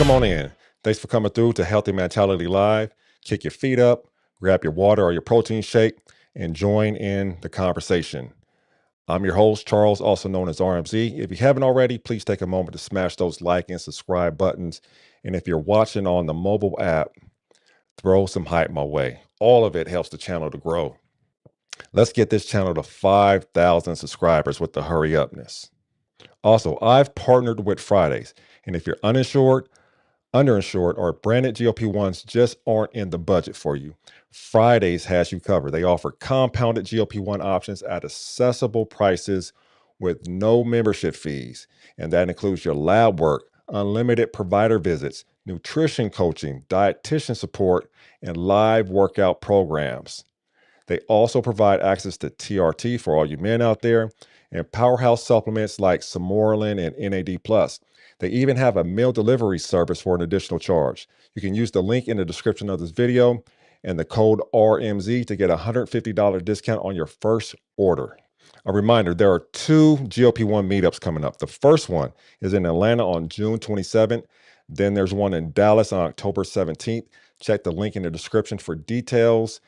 Come on in. Thanks for coming through to Healthy Mentality Live. Kick your feet up, grab your water or your protein shake, and join in the conversation. I'm your host, Charles, also known as RMZ. If you haven't already, please take a moment to smash those like and subscribe buttons. And if you're watching on the mobile app, throw some hype my way. All of it helps the channel to grow. Let's get this channel to 5,000 subscribers with the hurry upness. Also, I've partnered with Fridays. And if you're uninsured, underinsured, or branded GLP-1s just aren't in the budget for you, Fridays has you covered. They offer compounded GLP-1 options at accessible prices with no membership fees. And that includes your lab work, unlimited provider visits, nutrition coaching, dietitian support, and live workout programs. They also provide access to TRT for all you men out there and powerhouse supplements like Semorelin and NAD+. They even have a meal delivery service for an additional charge. You can use the link in the description of this video and the code RMZ to get a $150 discount on your first order. A reminder, there are 2 GLP-1 meetups coming up. The first one is in Atlanta on June 27th. Then there's one in Dallas on October 17th. Check the link in the description for details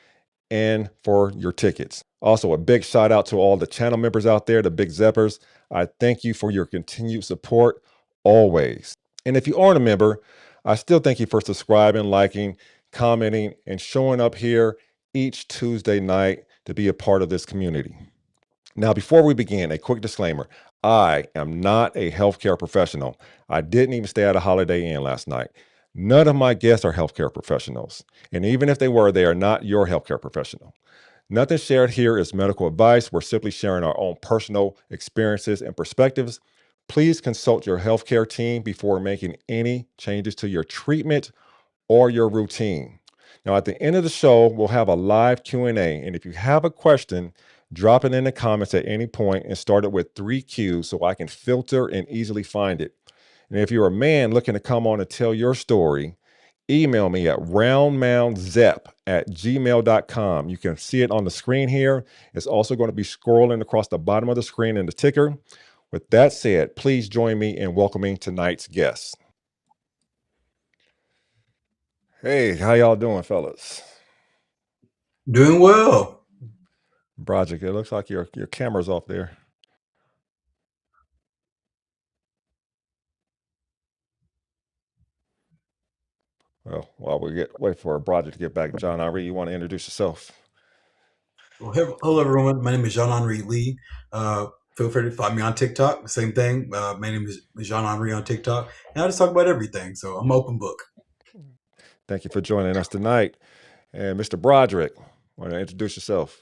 and for your tickets. Also, a big shout out to all the channel members out there, the Big Zeppers. I thank you for your continued support always. And if you aren't a member, I still thank you for subscribing, liking, commenting, and showing up here each Tuesday night to be a part of this community. Now, before we begin, a quick disclaimer. I am not a healthcare professional. I didn't even stay at a Holiday Inn last night. None of my guests are healthcare professionals. And even if they were, they are not your healthcare professional. Nothing shared here is medical advice. We're simply sharing our own personal experiences and perspectives. Please consult your healthcare team before making any changes to your treatment or your routine. Now, at the end of the show, we'll have a live Q&A, and if you have a question, drop it in the comments at any point and start it with 3Qs so I can filter and easily find it. And if you're a man looking to come on and tell your story, email me at roundmoundzep@gmail.com. You can see it on the screen here. It's also going to be scrolling across the bottom of the screen in the ticker. With that said, please join me in welcoming tonight's guest. Hey, how y'all doing, fellas? Doing well. Broderick, it looks like your camera's off there. Well, while we wait for Broderick to get back, John Henri, you want to introduce yourself? Well, hello, everyone. My name is Jean-Henri Lee. Feel free to find me on TikTok. Same thing. My name is Jean-Henri on TikTok. And I just talk about everything. So I'm an open book. Thank you for joining us tonight. And Mr. Broderick, want to introduce yourself?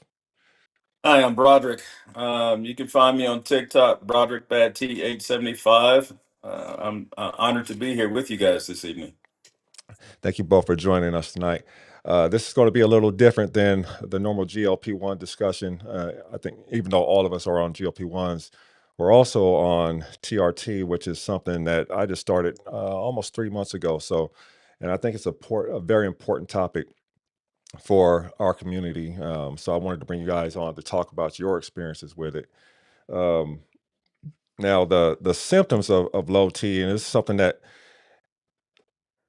Hi, I'm Broderick. You can find me on TikTok, Broderick Bad T 875. I'm honored to be here with you guys this evening. Thank you both for joining us tonight. This is going to be a little different than the normal GLP-1 discussion. I think even though all of us are on GLP-1s, we're also on TRT, which is something that I just started almost 3 months ago. And I think it's a very important topic for our community. So I wanted to bring you guys on to talk about your experiences with it. Um, Now, the symptoms of low T, and it's something that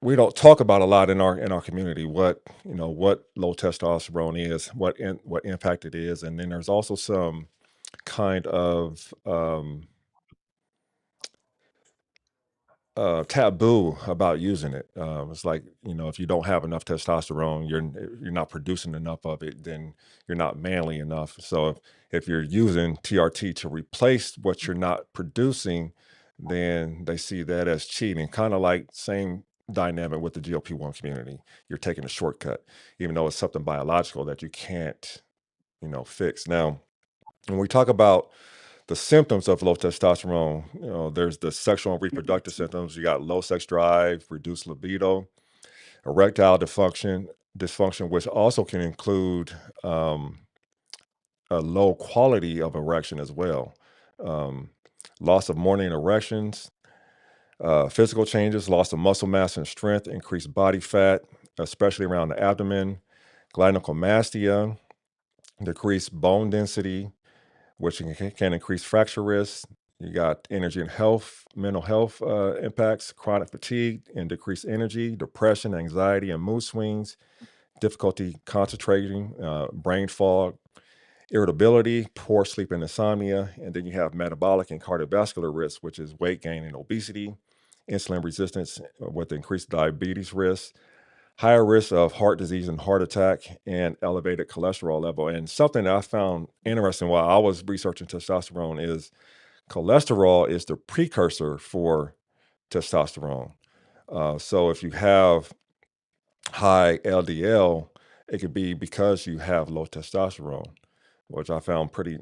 we don't talk about a lot in our community. What low testosterone is, what impact it is, and then there's also some kind of taboo about using it. It's like, if you don't have enough testosterone, you're not producing enough of it, then you're not manly enough. So if you're using TRT to replace what you're not producing, then they see that as cheating. Kind of like same dynamic with the GLP-1 community. You're taking a shortcut, even though it's something biological that you can't, fix. Now, when we talk about the symptoms of low testosterone, there's the sexual and reproductive symptoms. You got low sex drive, reduced libido, erectile dysfunction, which also can include a low quality of erection as well. Um, Loss of morning erections, physical changes, loss of muscle mass and strength, increased body fat, especially around the abdomen, gynecomastia, decreased bone density, which can increase fracture risk. You got energy and health, mental health impacts, chronic fatigue and decreased energy, depression, anxiety, and mood swings, difficulty concentrating, brain fog, irritability, poor sleep and insomnia. And then you have metabolic and cardiovascular risk, which is weight gain and obesity, insulin resistance with increased diabetes risk, higher risk of heart disease and heart attack, and elevated cholesterol level. And something that I found interesting while I was researching testosterone is cholesterol is the precursor for testosterone. So if you have high LDL, it could be because you have low testosterone, which I found pretty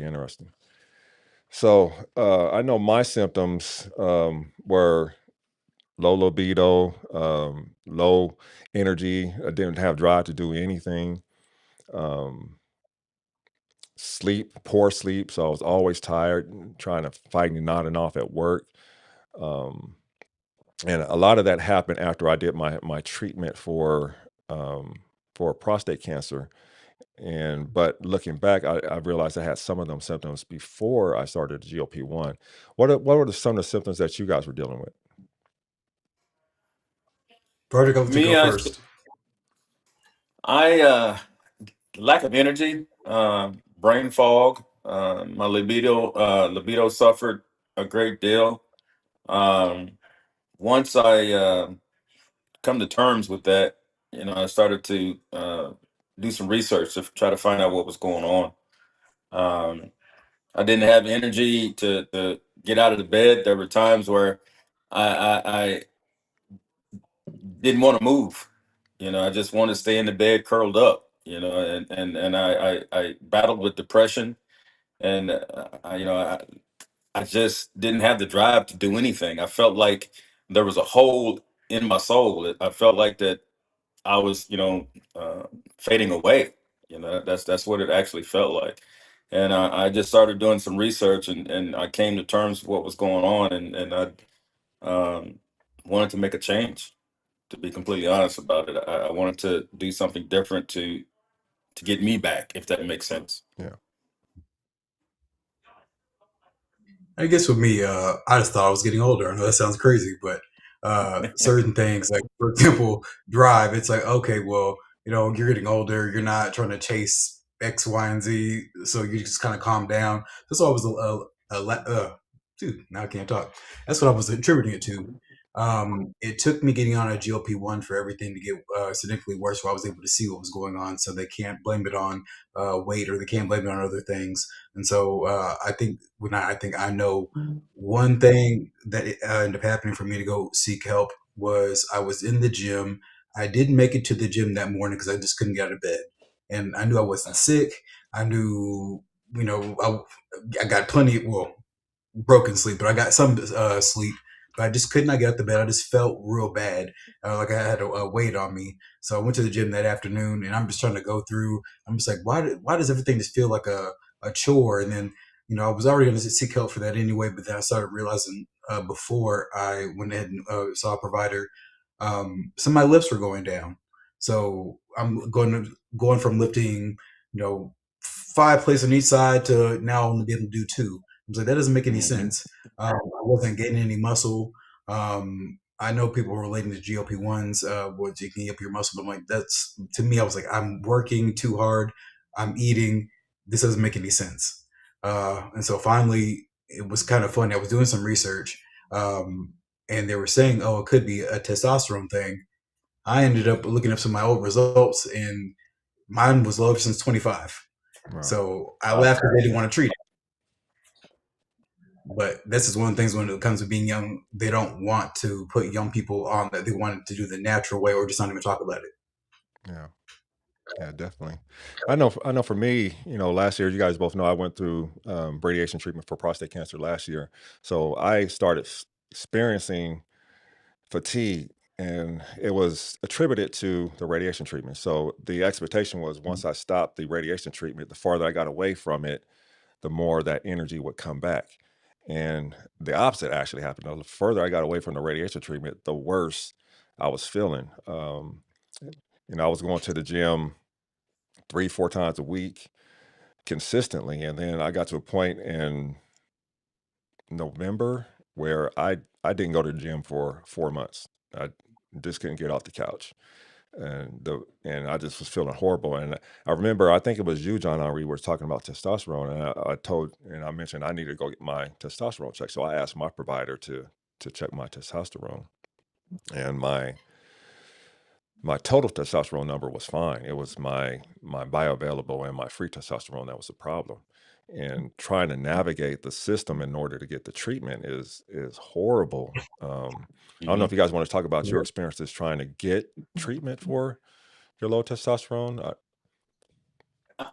interesting. So I know my symptoms were low libido, low energy. I didn't have drive to do anything. Um, Poor sleep. So I was always tired, trying to fighting on and off at work. Um, and a lot of that happened after I did my treatment um, for prostate cancer. But looking back, I realized I had some of them symptoms before I started GLP-1. What were some of the symptoms that you guys were dealing with? Project, I'll let you Me, go first. I lack of energy, brain fog. My libido suffered a great deal. Um, Once I come to terms with that, I started to do some research to try to find out what was going on. Um, I didn't have energy to get out of the bed. There were times where I didn't want to move. I just wanted to stay in the bed curled up. And I battled with depression, and I just didn't have the drive to do anything. I felt like there was a hole in my soul. I felt like that I was, uh, fading away. That's what it actually felt like. And I just started doing some research, and I came to terms with what was going on, and I um, wanted to make a change. To be completely honest about it, I wanted to do something different to get me back, if that makes sense. Yeah. I guess with me, I just thought I was getting older. I know that sounds crazy, but certain things, like for example, drive. It's like, okay, well, you're getting older. You're not trying to chase X, Y, and Z, so you just kind of calm down. That's always dude. Now I can't talk. That's what I was attributing it to. It took me getting on a GLP-1 for everything to get significantly worse, where I was able to see what was going on. So they can't blame it on weight, or they can't blame it on other things. And so I think I know one thing that ended up happening for me to go seek help was I was in the gym. I didn't make it to the gym that morning because I just couldn't get out of bed, and I knew I wasn't sick. I knew, I got plenty. Well, broken sleep, but I got some sleep. But I just could not get out the bed. I just felt real bad, like I had a weight on me. So I went to the gym that afternoon, and I'm just trying to go through. I'm just like, why does everything just feel like a chore? And then, I was already going to seek help for that anyway. But then I started realizing before I went ahead and saw a provider, some of my lifts were going down. So I'm going from lifting, 5 plates on each side to now only be able to do two. I was like, that doesn't make any Hmm. sense. I wasn't gaining any muscle. I know people relating to GLP-1s, what you can get up your muscle, but I'm like, that's, to me, I was like, I'm working too hard. I'm eating. This doesn't make any sense. And so finally, it was kind of funny. I was doing some research, and they were saying, oh, it could be a testosterone thing. I ended up looking up some of my old results, and mine was low since 25. Wow. So I laughed because they didn't want to treat it. But this is one of the things when it comes to being young, they don't want to put young people on that. They want to do the natural way or just not even talk about it. Yeah. Yeah, definitely. I know for me, last year, you guys both know I went through radiation treatment for prostate cancer last year. So I started experiencing fatigue, and it was attributed to the radiation treatment. So the expectation was once I stopped the radiation treatment, the farther I got away from it, the more that energy would come back. And the opposite actually happened. The further I got away from the radiation treatment, the worse I was feeling. I was going to the gym 3, 4 times a week consistently. And then I got to a point in November where I didn't go to the gym for 4 months. I just couldn't get off the couch. And I just was feeling horrible. And I remember, I think it was you, John Henri, were talking about testosterone, and I mentioned I needed to go get my testosterone checked. So I asked my provider to check my testosterone, and my total testosterone number was fine. It was my bioavailable and my free testosterone that was the problem. And trying to navigate the system in order to get the treatment is horrible. I don't know if Hmm. you guys want to talk about your experiences trying to get treatment for your low testosterone.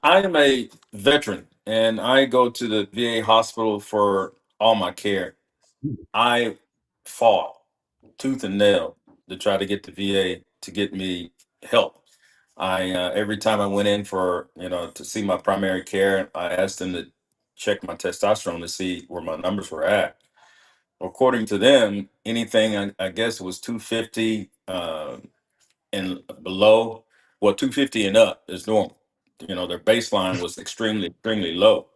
I am a veteran, and I go to the VA hospital for all my care. I fought tooth and nail to try to get the VA to get me help. I every time I went in for to see my primary care, I asked them to check my testosterone to see where my numbers were at. According to them, anything I guess was 250 and below, well, 250 and up is normal. Their baseline was extremely low.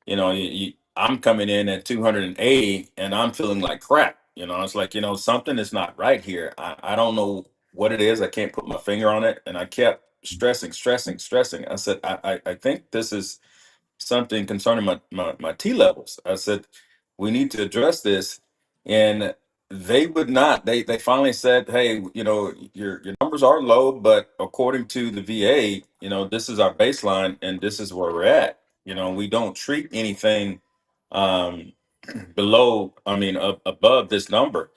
I'm coming in at 280 and I'm feeling like crap. It's like, something is not right here. I don't know what it is. I can't put my finger on it. And I kept stressing. I said, I think this is something concerning my T levels. I said, we need to address this. And they would not. They finally said, hey, your numbers are low, but according to the VA, this is our baseline and this is where we're at. We don't treat anything um below, I mean, above this number.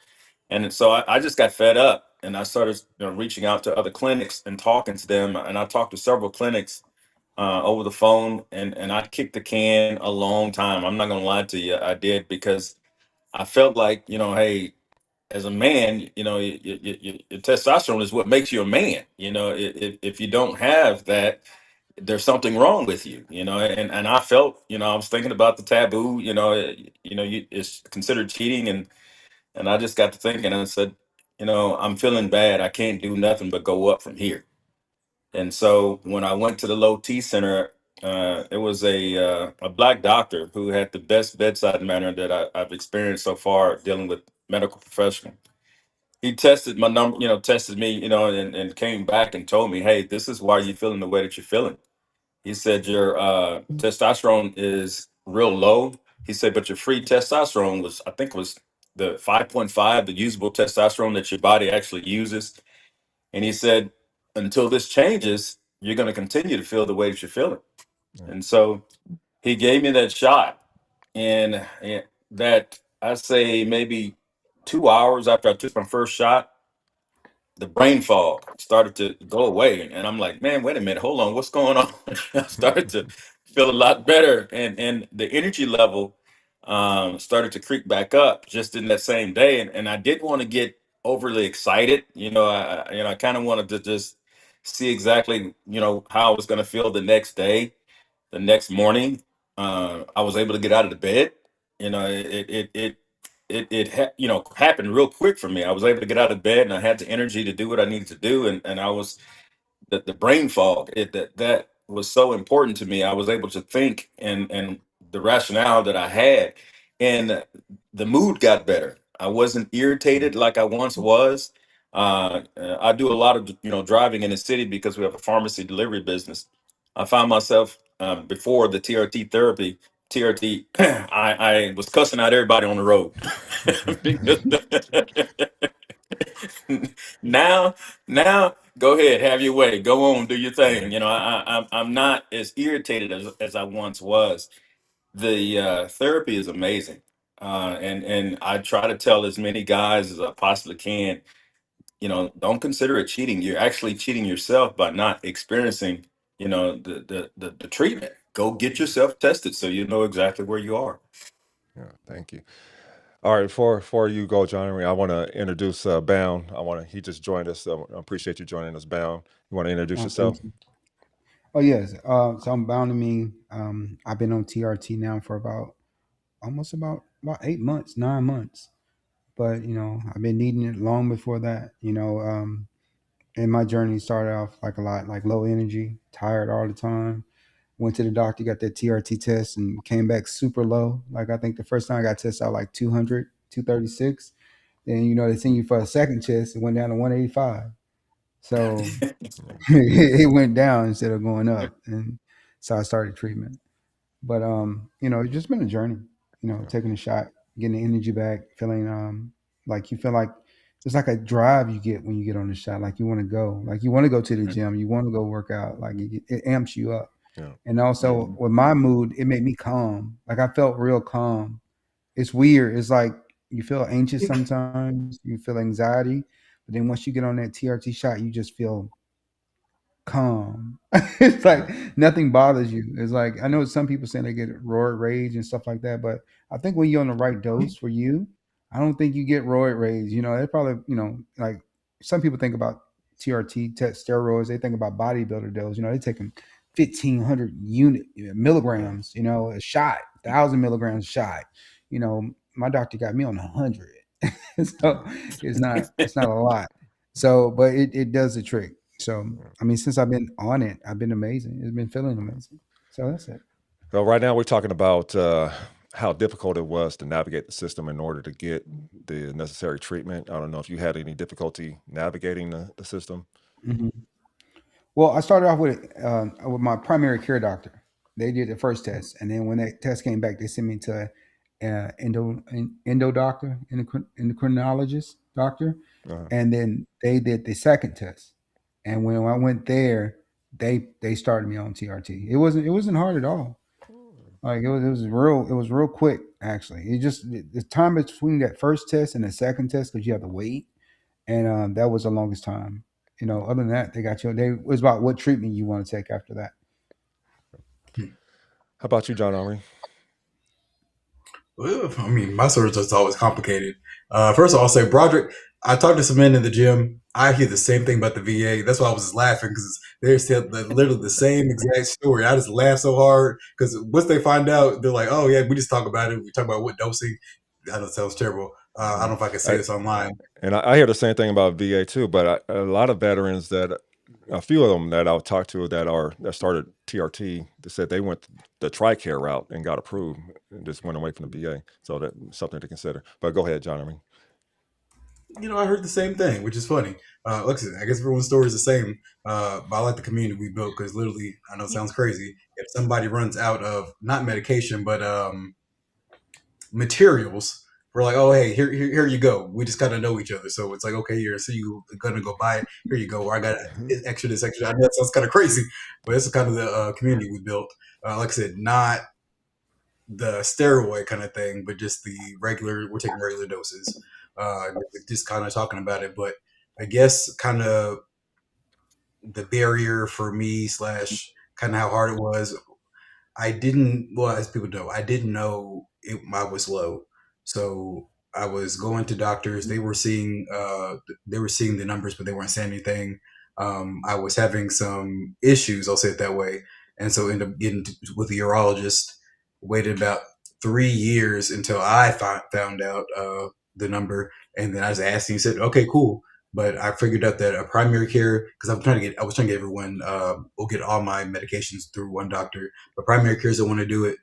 And so I just got fed up. and I started reaching out to other clinics and talking to them. And I talked to several clinics over the phone, and I kicked the can a long time. I'm not gonna lie to you, I did, because I felt like, hey, as a man, your testosterone is what makes you a man. If you don't have that, there's something wrong with you. And I felt, I was thinking about the taboo. It's considered cheating, and I just got to thinking, and I said, I'm feeling bad. I can't do nothing but go up from here. And so when I went to the low T center, it was a black doctor who had the best bedside manner that I've experienced so far dealing with medical professional. He tested my number, tested me, and came back and told me, hey, this is why you're feeling the way that you're feeling. He said your testosterone is real low. He said, but your free testosterone was, I think, was the 5.5, the usable testosterone that your body actually uses. And he said, until this changes, you're going to continue to feel the way that you're feeling. Yeah. And so he gave me that shot. And that, I say, maybe 2 hours after I took my first shot, the brain fog started to go away. And I'm like, man, wait a minute, hold on, what's going on? I started to feel a lot better. And the energy level started to creep back up just in that same day. And I didn't want to get overly excited. I kind of wanted to just see exactly, how I was going to feel the next day, the next morning. I was able to get out of the bed. It happened real quick for me. I was able to get out of bed, and I had the energy to do what I needed to do. And I was the brain fog, that was so important to me. I was able to think, and the rationale that I had, and the mood got better. I wasn't irritated like I once was. I do a lot of driving in the city because we have a pharmacy delivery business. I found myself before the TRT therapy, TRT, I was cussing out everybody on the road. now now go ahead, have your way, go on, do your thing. I'm not as irritated as I once was. The therapy is amazing, and I try to tell as many guys as I possibly can, don't consider it cheating. You're actually cheating yourself by not experiencing the treatment. Go get yourself tested so you know exactly where you are. Yeah, thank you. All right, before you go, John, I want to introduce Bound. He just joined us. So I appreciate you joining us, Bound. You want to introduce yourself? Thank you. Oh yes. So I'm bound to me. I've been on TRT now for almost about 8 months, 9 months. But I've been needing it long before that. And my journey started off like a lot, like low energy, tired all the time. Went to the doctor, got that TRT test, and came back super low. Like I think the first time I got tested out like 200, 236. Then they send you for a second test, it went down to 185. So it went down instead of going up, and so I started treatment. But it's just been a journey. Yeah, Taking a shot, getting the energy back, feeling like you feel like it's like a drive you get when you get on the shot. Like you want to go, like you want to go to the gym, you want to go work out. Like it amps you up. yeah, And also with my mood, it made me calm. Like I felt real calm. It's weird. It's like you feel anxious sometimes, you feel anxiety, but then once you get on that TRT shot, you just feel calm. It's yeah, like nothing bothers you. It's like I know some people saying they get roid rage and stuff like that, but I think when you're on the right dose for you, I don't think you get roid rage. It probably like some people think about TRT steroids. They think about bodybuilder dose. They taking 1,500 yeah, milligrams. A shot, 1,000 milligrams shot. My doctor got me on 100, so yeah, it's not a lot. So, but it does the trick. So, yeah. I mean, since I've been on it, I've been amazing. It's been feeling amazing. So that's it. So right now we're talking about how difficult it was to navigate the system in order to get the necessary treatment. I don't know if you had any difficulty navigating the system. Mhm. Well, I started off with my primary care doctor. They did the first test, and then when that test came back, they sent me to endo doctor, endocrinologist doctor, Uh, and then they did the second test. And when I went there, they started me on TRT. It wasn't hard at all. Like it was real quick actually. It just the time between that first test and the second test because you have to wait, and that was the longest time. Other than that, they got you. It was about what treatment you want to take after that. How about you, John Henry? Well, I mean, my story is always complicated. First of all, I'll say, Broderick, I talked to some men in the gym. I hear the same thing about the VA. That's why I was just laughing because they're still literally the same exact story. I just laugh so hard because once they find out, they're like, oh, yeah, we just talk about it. We talk about what dosing. I know it sounds terrible. I don't know if I can say this online. And I hear the same thing about VA too, but a lot of veterans a few of them that I've talked to that started TRT, they said they went the TRICARE route and got approved and just went away from the VA. So that's something to consider. But go ahead, John. I mean, I heard the same thing, which is funny. Look, I guess everyone's story is the same. But I like the community we built because literally, I know it sounds crazy. If somebody runs out of not medication, but materials, we're like, oh, hey, here you go. We just kind of know each other. So it's like, okay, so you're going to go buy it. Here you go. Or I got this extra. I know that sounds kind of crazy, but it's kind of the community we built. Like I said, not the steroid kind of thing, but just we're taking regular doses. Just kind of talking about it. But I guess kind of the barrier for me / kind of how hard it was, as people know, I didn't know I was low. So I was going to doctors. They were seeing the numbers, but they weren't saying anything. I was having some issues, I'll say it that way. And so ended up getting with a urologist, waited about 3 years until I found out the number. And then I just asked him, he said, okay, cool. But I figured out that a primary care, because I was trying to get everyone, will get all my medications through one doctor. But primary cares don't want to do it.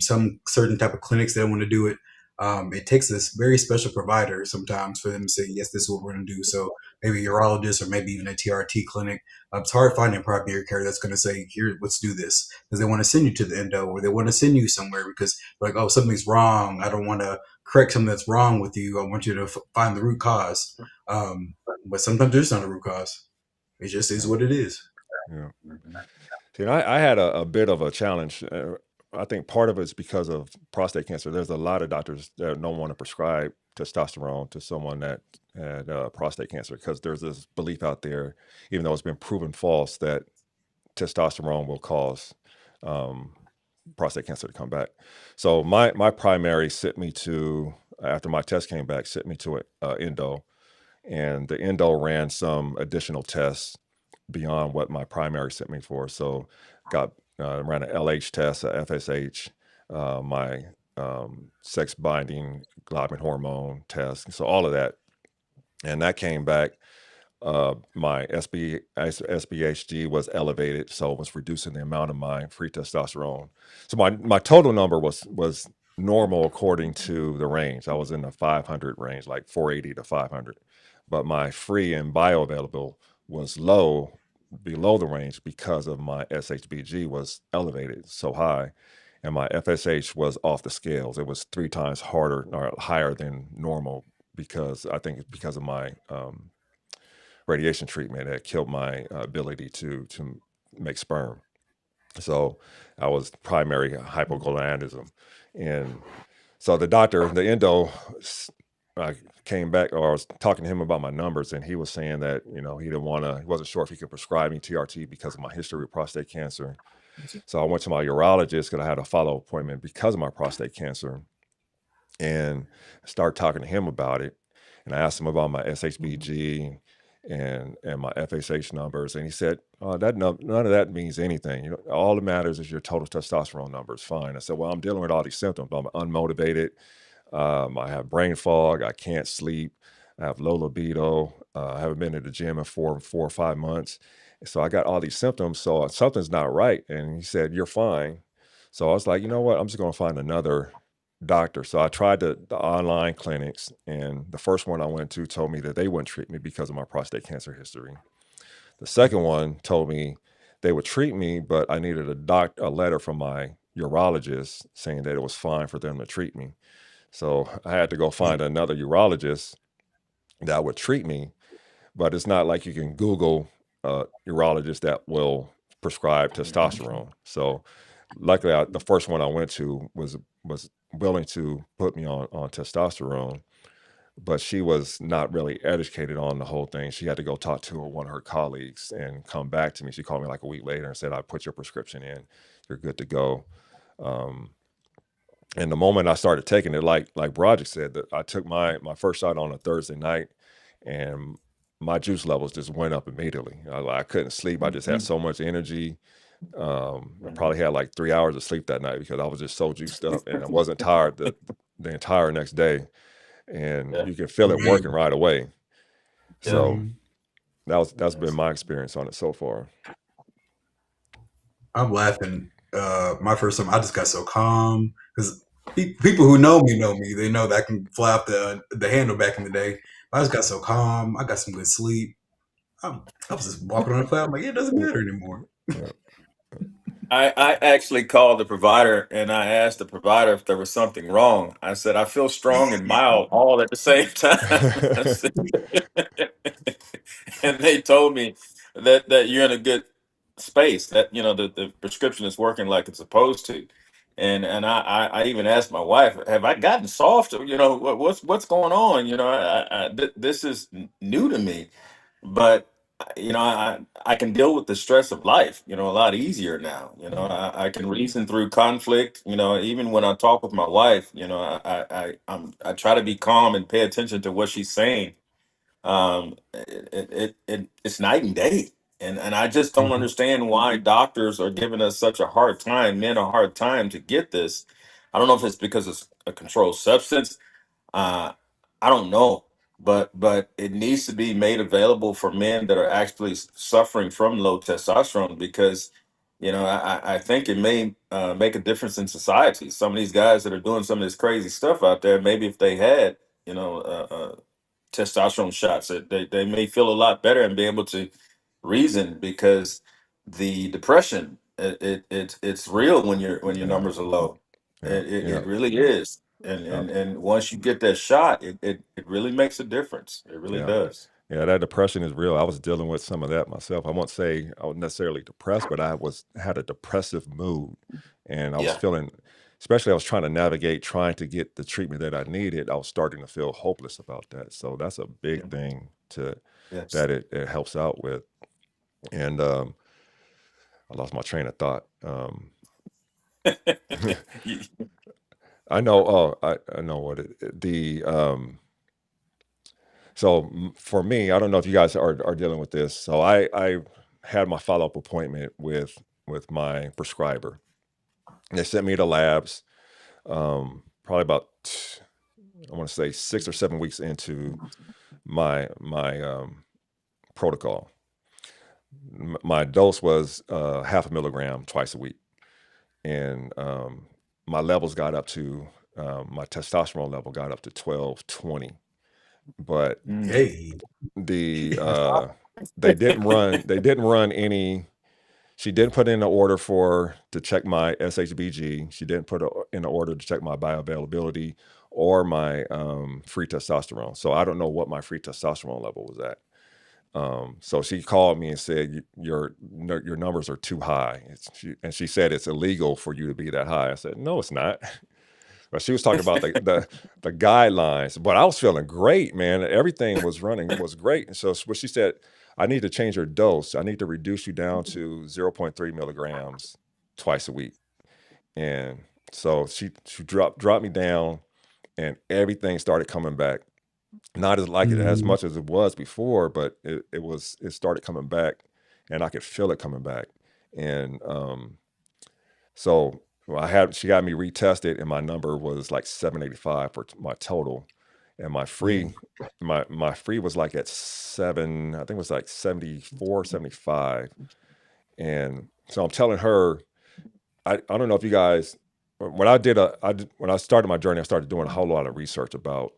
Some certain type of clinics they don't want to do it. It takes this very special provider sometimes for them to say, yes, this is what we're going to do. So maybe a urologist or maybe even a TRT clinic. It's hard finding a primary care that's going to say, here, let's do this. Because they want to send you to the endo or they want to send you somewhere because like, oh, something's wrong. I don't want to correct something that's wrong with you. I want you to find the root cause. But sometimes there's not a root cause. It just is what it is. yeah. See, I had a bit of a challenge. I think part of it's because of prostate cancer. There's a lot of doctors that don't want to prescribe testosterone to someone that had prostate cancer because there's this belief out there, even though it's been proven false, that testosterone will cause prostate cancer to come back. So my primary sent me to, after my test came back, sent me to an endo, and the endo ran some additional tests beyond what my primary sent me for. So ran an LH test, a FSH, my sex binding globin hormone test. So all of that. And that came back. My SBHG was elevated, so it was reducing the amount of my free testosterone. So my total number was normal according to the range. I was in the 500 range, like 480 to 500, but my free and bioavailable was below the range because of my SHBG was elevated so high, and my FSH was off the scales. It was 3 times harder or higher than normal because I think it's because of my radiation treatment that killed my ability to make sperm. So I was primary hypogonadism, and so the endo, I came back, or I was talking to him about my numbers, and he was saying that he wasn't sure if he could prescribe me TRT because of my history with prostate cancer. So I went to my urologist because I had a follow appointment because of my prostate cancer, and I started talking to him about it. And I asked him about my SHBG and my FSH numbers, and he said, none of that means anything. All that matters is your total testosterone numbers. Fine. I said, well, I'm dealing with all these symptoms. I'm unmotivated. I have brain fog. I can't sleep. I have low libido. I haven't been to the gym in 4 or 5 months. So I got all these symptoms. So something's not right. And he said, you're fine. So I was like, you know what? I'm just going to find another doctor. So I tried the online clinics, and the first one I went to told me that they wouldn't treat me because of my prostate cancer history. The second one told me they would treat me, but I needed a letter from my urologist saying that it was fine for them to treat me. So I had to go find another urologist that would treat me, but it's not like you can Google a urologist that will prescribe testosterone. So luckily, the first one I went to was willing to put me on testosterone. but she was not really educated on the whole thing. She had to go talk to one of her colleagues and come back to me. She called me like a week later and said, "I put your prescription in. You're good to go." Um, and the moment I started taking it, like Broderick said, that I took my first shot on a Thursday night, and my juice levels just went up immediately. I couldn't sleep. I just had so much energy. I probably had like 3 hours of sleep that night because I was just so juiced up, and I wasn't tired the entire next day. And Yeah. you can feel it working right away. Yeah. So Mhm. that's been my experience on it so far. I'm laughing. My first time, I just got so calm because people who know me. They know that I can fly off the handle back in the day. I just got so calm. I got some good sleep. I was just walking on a cloud. I'm like, it doesn't matter anymore. Yeah. I actually called the provider and I asked the provider if there was something wrong. I said, I feel strong and mild all at the same time. I said, and they told me that you're in a good space, that the prescription is working like it's supposed to. And I even asked my wife, have I gotten soft? What's going on? This is new to me, but I can deal with the stress of life, a lot easier now. I can reason through conflict. Even when I talk with my wife, I try to be calm and pay attention to what she's saying. It's night and day, and I just don't Mhm. understand why doctors are giving us such a hard time, men a hard time to get this. I don't know if it's because it's a controlled substance. uh, I don't know, but it needs to be made available for men that are actually suffering from low testosterone, because I think it may make a difference in society. Some of these guys that are doing some of this crazy stuff out there, maybe if they had testosterone shots, they may feel a lot better and be able to reason, because the depression, it's real when your Yeah. numbers are low. Yeah. Yeah. It really is. And, Uh, and and once you get that shot, it really makes a difference. It really yeah. does. Yeah, that depression is real. I was dealing with some of that myself. I won't say I was necessarily depressed, but had a depressive mood, and I was Yeah. feeling, especially I was trying to navigate, trying to get the treatment that I needed. I was starting to feel hopeless about that. So that's a big thing Yes. that it helps out with. And I lost my train of thought. You- I know. Oh, I know what So for me, I don't know if you guys are dealing with this. So I had my follow up appointment with my prescriber. And they sent me to labs. Probably about I want to say 6 or 7 weeks into my protocol. My dose was half a milligram twice a week, and my levels got up to my testosterone level got up to 1220. But Mm. Hey, the they didn't run any. She didn't put in an order to check my SHBG. She didn't put in an order to check my bioavailability or my free testosterone. So I don't know what my free testosterone level was at. So she called me and said, your numbers are too high. And she said it's illegal for you to be that high. I said, no, it's not. But she was talking about the guidelines. But I was feeling great, man. Everything was great. And so what she said, I need to change your dose. I need to reduce you down to 0.3 milligrams twice a week. And so she dropped me down, and everything started coming back. Not as Mhm. much as it was before, but it started coming back, and I could feel it coming back. And so she got me retested, and my number was like 785 for my total, and yeah. my free was like at seven. I think it was like 74, 75. And so I'm telling her, I don't know if you guys, when I started my journey, I started doing a whole lot of research about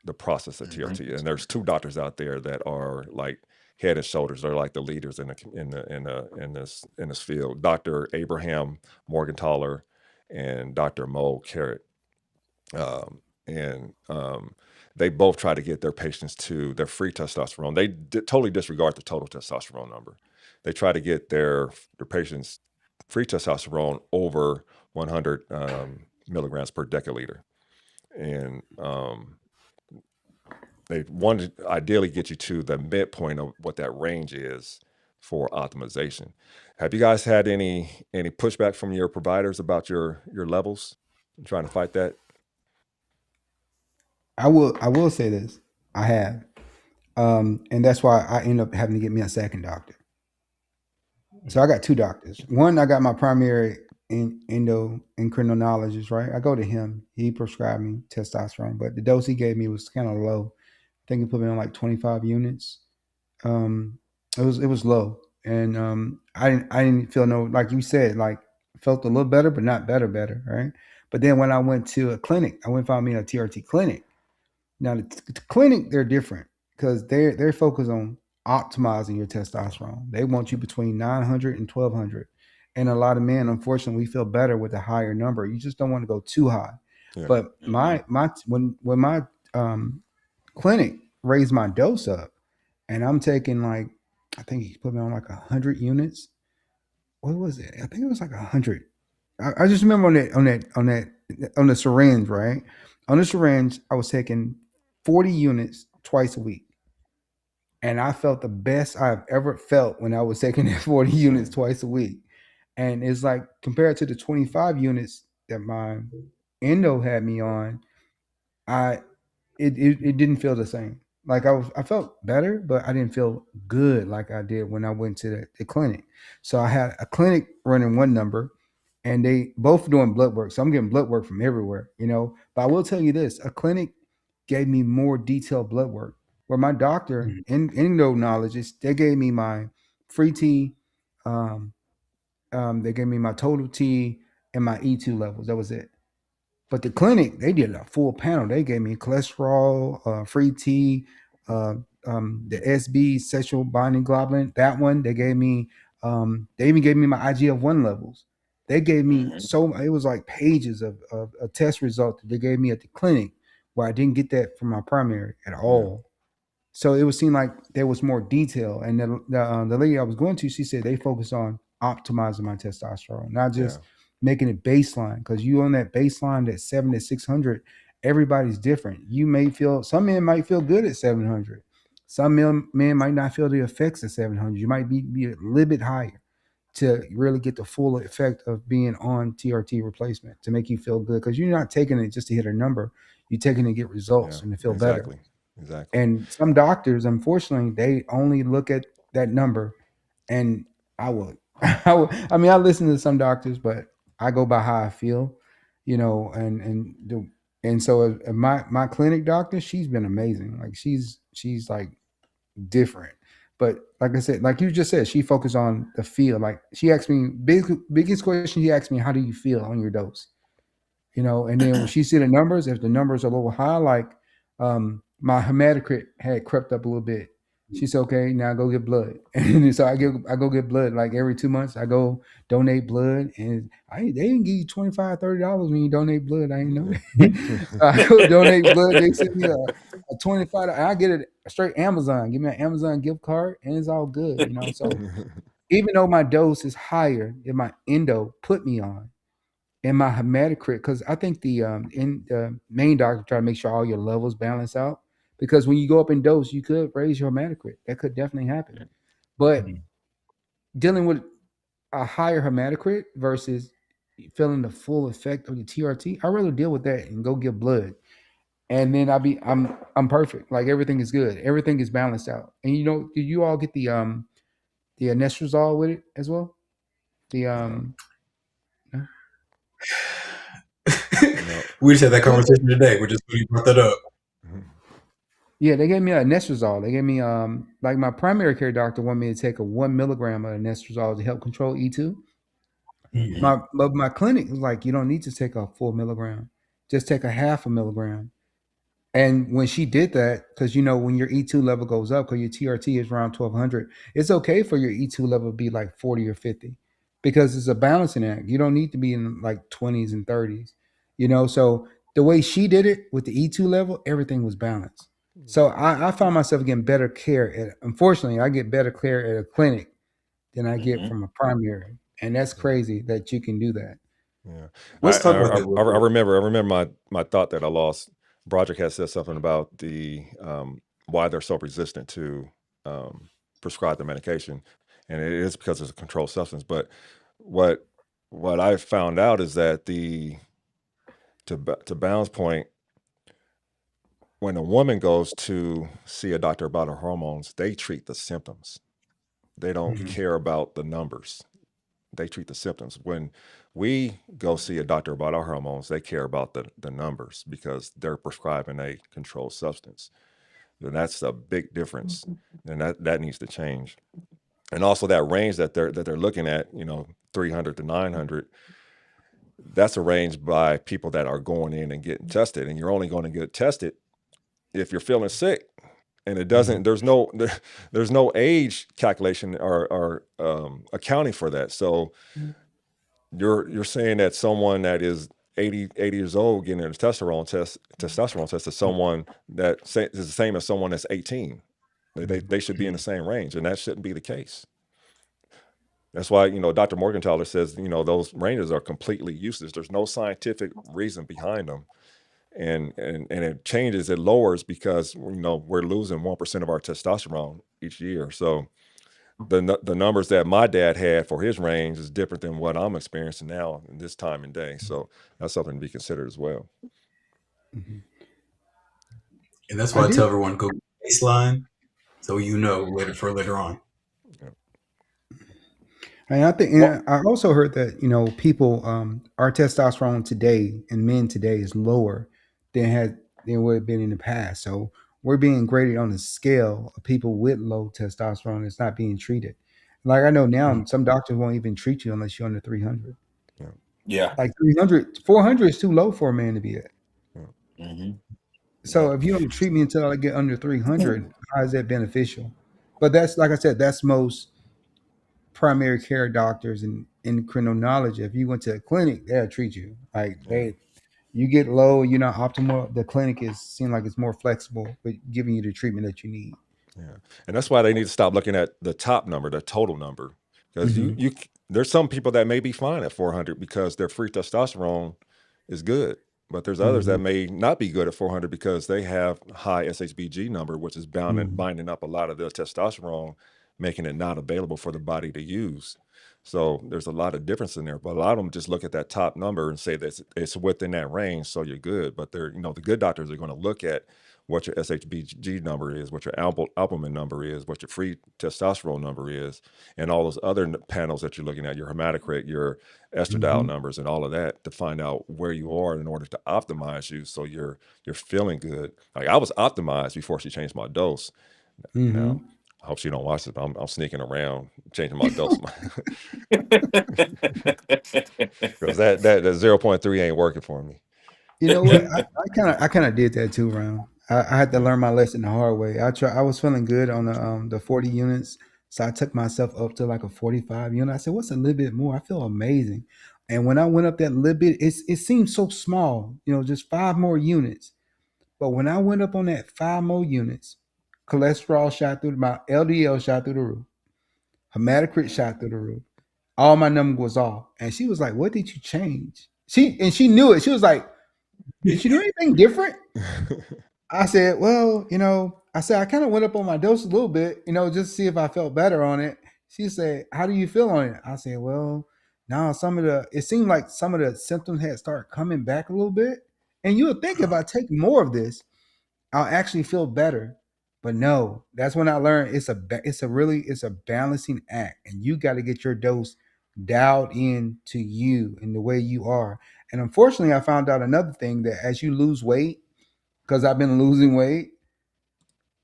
the process of Mhm. TRT, and there's two doctors out there that are like head and shoulders. They're like the leaders in this field. Dr. Abraham Morgenthaler and Dr. Mo Carrot. And they both try to get their patients to their free testosterone. They totally disregard the total testosterone number. They try to get their patients free testosterone over 100 milligrams per deciliter. And they want to ideally get you to the midpoint of what that range is for optimization. Have you guys had any pushback from your providers about your levels and trying to fight that? I will say this. I have. And that's why I end up having to get me a second doctor. So I got two doctors. One, I got my primary endocrinologist, right? I go to him. He prescribed me testosterone, but the dose he gave me was kind of low. I think he put me on like 25 units. It was low, and I didn't feel no, like you said, like felt a little better, but not better, right? But then when I went to a clinic, I went and found me a TRT clinic. Now the clinic, they're different because they're focused on optimizing your testosterone. They want you between 900 and 1200. And a lot of men, unfortunately, we feel better with a higher number. You just don't want to go too high. Yeah. But my when my clinic raised my dose up, and I'm taking like, I think he put me on like 100 units. What was it? I think it was like 100. I just remember on the syringe, right? On the syringe, I was taking 40 units twice a week. And I felt the best I've ever felt when I was taking that 40 units twice a week. And it's like compared to the 25 units that my endo had me on, it didn't feel the same. Like I felt better, but I didn't feel good like I did when I went to the clinic. So I had a clinic running one number, and they both doing blood work. So I'm getting blood work from everywhere, you know. But I will tell you this: a clinic gave me more detailed blood work. Where my doctor, endocrinologist, they gave me my free T, they gave me my total T and my E2 levels. That was it. But the clinic, they did a full panel. They gave me cholesterol, free T, the SB, sexual binding globulin. That one, they gave me. They even gave me my IGF-1 levels. They gave me it was like pages of a test result that they gave me at the clinic, where I didn't get that from my primary at all. So it would seem like there was more detail. And the lady I was going to, she said they focus on optimizing my testosterone, not just making it baseline. Because you on that baseline, that 7 to 600, everybody's different. You may feel, some men might feel good at 700. Some men might not feel the effects of 700. You might be a little bit higher to really get the full effect of being on TRT replacement, to make you feel good. Because you're not taking it just to hit a number. You're taking it to get results and to feel better. Exactly. And some doctors, unfortunately, they only look at that number. And I mean, I listen to some doctors, but I go by how I feel, you know. And so my clinic doctor, she's been amazing. Like she's like different. But like I said, like you just said, she focused on the feel. Like she asked me, biggest question she asked me, how do you feel on your dose? You know, and then when she see the numbers, if the numbers are a little high, like my hematocrit had crept up a little bit. She said, okay, now go get blood. And so I go get blood like every 2 months. I go donate blood, and they didn't give you $25, $30 when you donate blood. I didn't know that. I go donate blood. They send me a $25. I get it straight Amazon. Give me an Amazon gift card, and it's all good, you know. So even though my dose is higher than my endo put me on, and my hematocrit, because I think the main doctor try to make sure all your levels balance out. Because when you go up in dose, you could raise your hematocrit. That could definitely happen. But dealing with a higher hematocrit versus feeling the full effect of the TRT, I rather deal with that and go get blood. And then I'm perfect. Like everything is good. Everything is balanced out. And you know, did you all get the anastrozole with it as well? The no? We just had that conversation today. We just brought that up. Yeah, they gave me a anastrozole. They gave me like my primary care doctor wanted me to take a 1 milligram of anastrozole to help control E2. My clinic was like, you don't need to take a full milligram, just take a half a milligram. And when she did that, because you know when your E2 level goes up, because your TRT is around 1200, it's okay for your E2 level to be like 40 or 50, because it's a balancing act. You don't need to be in like 20s and 30s, you know. So the way she did it with the E2 level, everything was balanced. So I found myself getting better care unfortunately, I get better care at a clinic than I get from a primary. And that's crazy that you can do that. Yeah, Let's talk about that real I quick. remember my thought that I lost Broderick has said something about why they're so resistant to prescribe the medication, and it is because it's a controlled substance. But what I found out is that to Bound's point, when a woman goes to see a doctor about her hormones, they treat the symptoms. They don't Mhm. care about the numbers. They treat the symptoms. When we go see a doctor about our hormones, they care about the numbers because they're prescribing a controlled substance. And that's a big difference. And that needs to change. And also that range that they're looking at, 300 to 900, that's arranged by people that are going in and getting tested. And you're only going to get tested if you're feeling sick. And it doesn't. There's no age calculation or accounting for that. So you're saying that someone that is 80 years old getting a testosterone test is someone that is the same as someone that's 18. They should be in the same range, and that shouldn't be the case. That's why Dr. Morgenthaler says those ranges are completely useless. There's no scientific reason behind them, and it changes. It lowers because we're losing 1% of our testosterone each year. So the numbers that my dad had for his range is different than what I'm experiencing now in this time and day. So that's something to be considered as well. Mhm. And that's I why I did. tell everyone go baseline, so later on. Yeah. And I think, Well, and I also heard that people, our testosterone today in men today is lower than what it been in the past. So we're being graded on the scale of people with low testosterone. It's not being treated. Like I know now, some doctors won't even treat you unless you're under 300. yeah, Yeah. Like 300, 400 is too low for a man to be at. yeah, Hmm. So if you don't treat me until I get under 300, how is that beneficial? But that's, like I said, that's most primary care doctors and endocrinology. If you went to a clinic, they'll treat you. Like yeah. you get low, you're not optimal. The clinic is seem like it's more flexible with giving you the treatment that you need. Yeah, and that's why they need to stop looking at the top number, the total number, because Hmm. there's some people that may be fine at 400 because their free testosterone is good, but there's others Hmm. that may not be good at 400 because they have high SHBG number, which is Hmm. binding up a lot of the testosterone, making it not available for the body to use. So there's a lot of difference in there, but a lot of them just look at that top number and say that it's within that range, so you're good. But the good doctors are going to look at what your SHBG number is, what your albumin number is, what your free testosterone number is, and all those other panels that you're looking at, your hematocrit, your estradiol Hmm. numbers, and all of that to find out where you are in order to optimize you so you're feeling good. Like I was optimized before she changed my dose. Now, Hmm. I hope she don't watch it, but I'm sneaking around changing my dose because that 0.3 ain't working for me. You know what? I kind of did that too, Ron. I had to Yeah, learn my lesson the hard way. I was feeling good on the 40 units, so I took myself up to like a 45 unit. I said, "What's a little bit more?" I feel amazing. And when I went up that little bit, it seemed so small, just 5 more units. But when I went up on that 5 more units, cholesterol shot through my LDL shot through the roof, hematocrit shot through the roof. All my number was off, and she was like, "What did you change?" She knew it. She was like, "Did you do anything different?" I said, "Well, I said I kind of went up on my dose a little bit, just to see if I felt better on it." She said, "How do you feel on it?" I said, "Well, now it seemed like some of the symptoms had started coming back a little bit. And you would think if I take more of this, I'll actually feel better." But no, that's when I learned it's a balancing act, and you got to get your dose dialed in to you and the way you are. And unfortunately, I found out another thing that as you lose weight, because I've been losing weight,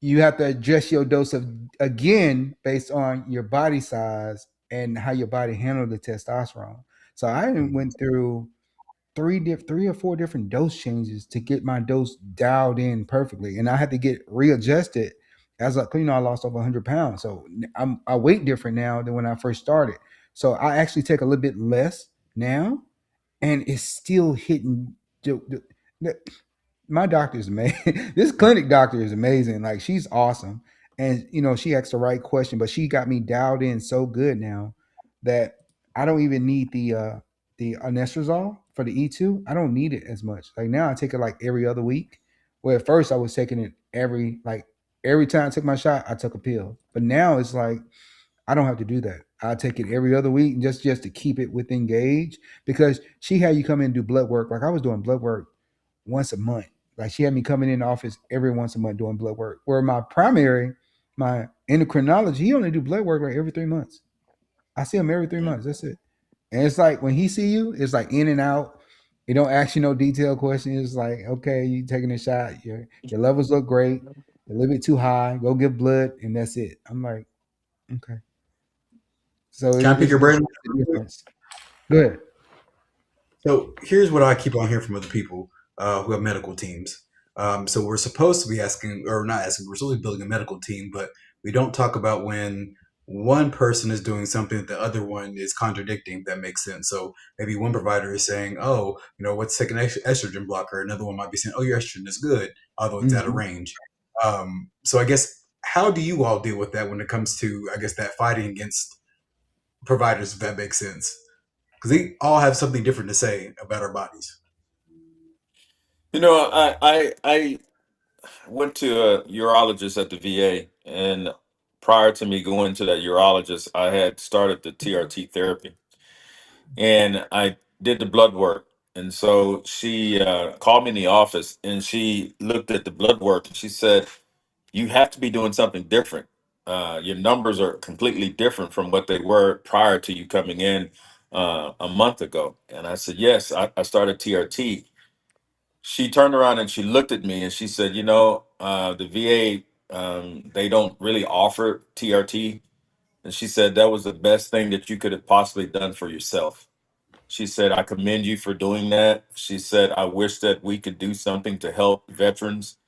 you have to adjust your dose of again based on your body size and how your body handled the testosterone. So I went through three or four different dose changes to get my dose dialed in perfectly, and I had to get readjusted as I lost over 100 pounds, so I weight different now than when I first started. So I actually take a little bit less now, and it's still hitting. The, my doctor's amazing. This clinic doctor is amazing. Like she's awesome, and she asked the right question, but she got me dialed in so good now that I don't even need the anastrozole for the E2. I don't need it as much. Like now, I take it like every other week, Well, at first I was taking it every time I took my shot, I took a pill. But now it's like I don't have to do that. I take it every other week just to keep it within gauge, because she had you come in and do blood work. Like I was doing blood work once a month. Like she had me coming in the office every once a month doing blood work. Where my endocrinologist, he only do blood work like every 3 months. I see him every 3 months. That's it. And it's like when he see you, it's like in and out. He don't ask you no detailed questions. It's like, okay, you taking a shot. Your levels look great. A little bit too high. Go give blood, and that's it. I'm like, okay. So Can I pick your brain? it's the difference. Go ahead. So here's what I keep on hearing from other people who have medical teams. So we're supposed to be asking, or not asking, we're supposed to be building a medical team, but we don't talk about when one person is doing something that the other one is contradicting. If that makes sense. So maybe one provider is saying, "Oh, what's taking estrogen blocker?" Another one might be saying, "Oh, your estrogen is good, although it's out of range." So I guess, how do you all deal with that when it comes to, I guess, that fighting against providers, if that makes sense? Because they all have something different to say about our bodies. I went to a urologist at the VA, and prior to me going to that urologist, I had started the TRT therapy, and I did the blood work. And so she called me in the office, and she looked at the blood work, and she said, "You have to be doing something different. Your numbers are completely different from what they were prior to you coming in a month ago." And I said, "Yes, I started TRT." She turned around and she looked at me and she said, the VA, they don't really offer TRT. And she said, that was the best thing that you could have possibly done for yourself. She said, "I commend you for doing that." She said, "I wish that we could do something to help veterans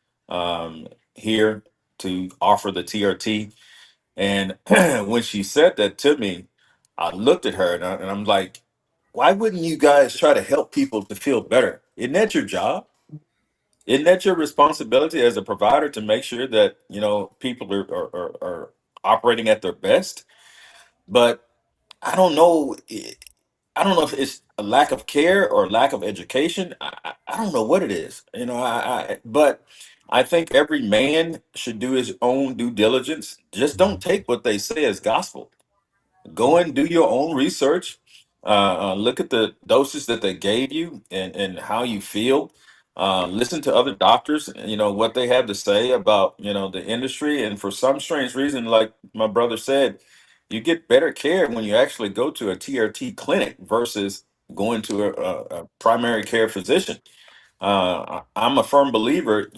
here to offer the TRT." And when she said that to me, I looked at her and I'm like, why wouldn't you guys try to help people to feel better? Isn't that your job? Isn't that your responsibility as a provider to make sure that people are operating at their best? But I don't know. I don't know if it's a lack of care or lack of education. I don't know what it is. But I think every man should do his own due diligence. Just don't take what they say as gospel. Go and do your own research. Look at the doses that they gave you and how you feel. Listen to other doctors, what they have to say about, the industry. And for some strange reason, like my brother said, you get better care when you actually go to a TRT clinic versus going to a primary care physician. I'm a firm believer,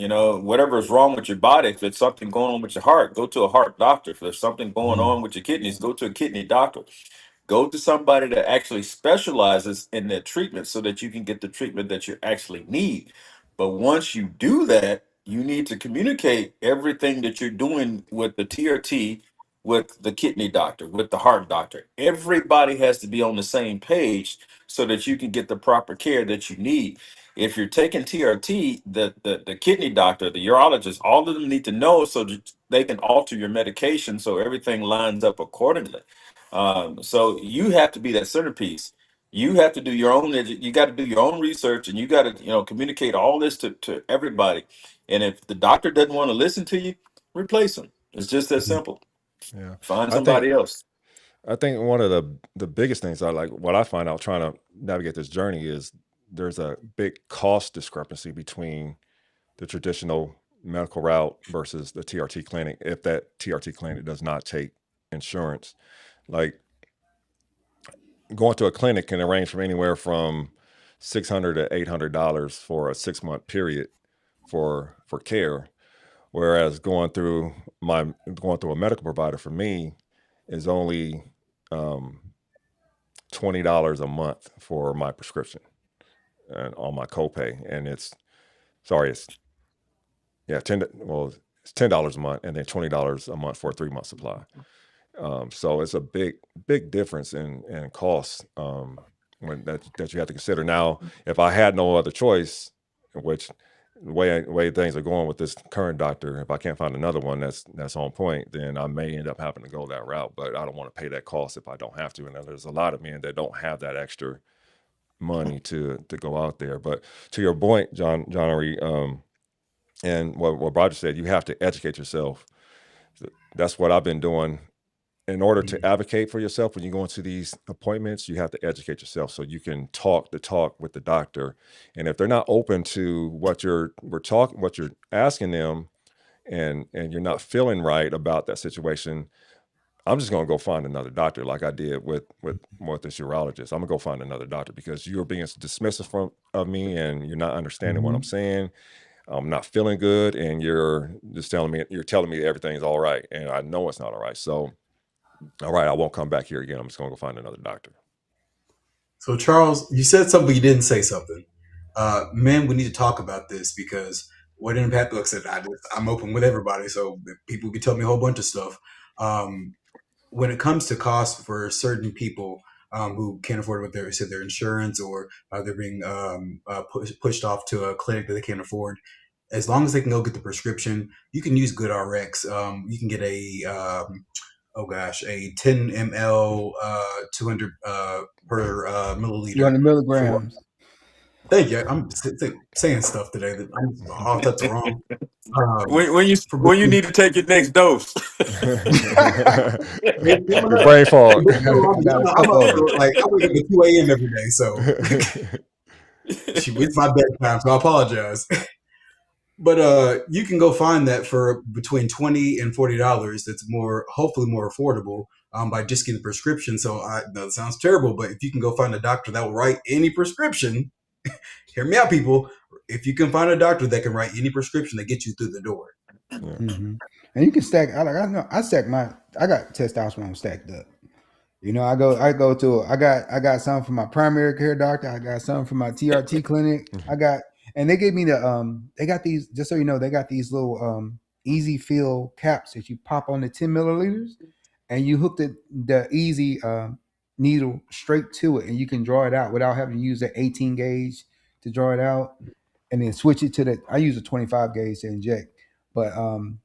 whatever is wrong with your body, if there's something going on with your heart, go to a heart doctor. If there's something going on with your kidneys, go to a kidney doctor. Go to somebody that actually specializes in their treatment so that you can get the treatment that you actually need. But once you do that, you need to communicate everything that you're doing with the TRT, with the kidney doctor, with the heart doctor. Everybody has to be on the same page so that you can get the proper care that you need. If you're taking TRT, the kidney doctor, the urologist, all of them need to know so that they can alter your medication so everything lines up accordingly. So you have to be that centerpiece. You have to do your own. You got to do your own research, and you got to communicate all this to everybody. And if the doctor doesn't want to listen to you, replace them. It's just that simple. Yeah. Find I think somebody else. I think one of the biggest things I like, what I find out trying to navigate this journey, is there's a big cost discrepancy between the traditional medical route versus the TRT clinic, if that TRT clinic does not take insurance. Like, going to a clinic can range from anywhere from $600 to $800 for a 6 month period for care. Whereas going through a medical provider for me is only um, $20 a month for my prescription and on my copay, and it's yeah, it's $10 a month, and then $20 a month for a 3 month supply. So it's a big difference in cost, when that you have to consider. Now, if I had no other choice, which the way things are going with this current doctor, if I can't find another one that's on point, then I may end up having to go that route. But I don't want to pay that cost if I don't have to. And there's a lot of men that don't have that extra money to go out there. But to your point, John Henry, And what Roger said, you have to educate yourself. That's what I've been doing. In order to advocate for yourself when you go into these appointments, you have to educate yourself so you can talk the talk with the doctor. And if they're not open to what you're asking them, and you're not feeling right about that situation, I'm just gonna go find another doctor, like I did with this urologist. I'm gonna go find another doctor because you're being dismissive of me, and you're not understanding what I'm saying. I'm not feeling good, and you're telling me everything's all right, and I know it's not all right. So, all right, I won't come back here again. I'm just gonna go find another doctor. So Charles, you said something, you didn't say something. Men, we need to talk about this because what in Pat Book said, I'm open with everybody, so people can tell me a whole bunch of stuff. When it comes to cost for certain people who can't afford what their insurance, or they're being pushed off to a clinic that they can't afford, as long as they can go get the prescription, you can use GoodRx. You can get a 10 ml, 200 per milliliter 200 for. milligrams. Thank you. I'm saying stuff today that I'm all types of wrong. When you need to take your next dose. Your brain fog. I got a I'm sip up over. for, like, I wake up at 2 a.m. every day, so it's my bedtime, so I apologize. But you can go find that for between $20 and $40. That's hopefully more affordable by just getting a prescription. So I know it sounds terrible, but if you can go find a doctor that will write any prescription, hear me out, people. If you can find a doctor that can write any prescription that gets you through the door. Mm-hmm. And you can stack. I got testosterone stacked up. You know, I got some from my primary care doctor. I got some from my TRT clinic. And they gave me they got these, just so you know, they got these little easy fill caps that you pop on the 10 milliliters, and you hook the easy needle straight to it, and you can draw it out without having to use the 18 gauge to draw it out, and then switch it to I use a 25 gauge to inject. But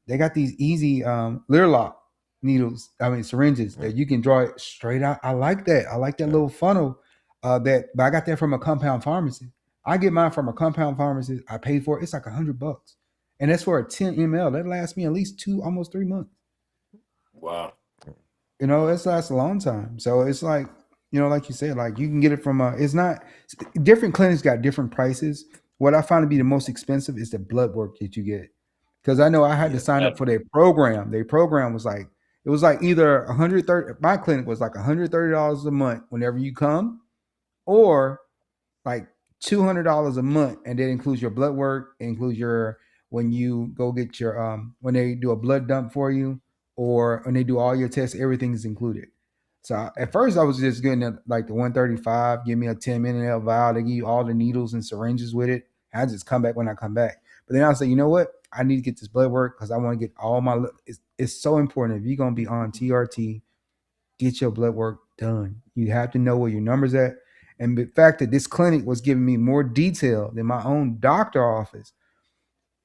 they got these easy Learlock needles, syringes that you can draw it straight out. I like that. I like that little funnel. But I got that from a compound pharmacy. I get mine from a compound pharmacy. I paid for it. It's like $100, and that's for a 10 ml. That lasts me at least almost 3 months. Wow. You know, it lasts a long time. So it's like, you know, like you said, like you can get it from it's not different clinics got different prices. What I find to be the most expensive is the blood work that you get. Because I know I had to sign up for their program. Their program was like, it was like either 130, my clinic was like $130 a month whenever you come, or like $200 a month, and that includes your blood work, includes your when you go get your when they do a blood dump for you, or when they do all your tests, everything is included. So at first I was just getting like the 135, give me a 10-minute vial, they give you all the needles and syringes with it. I just come back when I come back. But then I say, you know what? I need to get this blood work because I want to get all my. It's so important. If you're gonna be on TRT, get your blood work done. You have to know where your numbers at. And the fact that this clinic was giving me more detail than my own doctor office,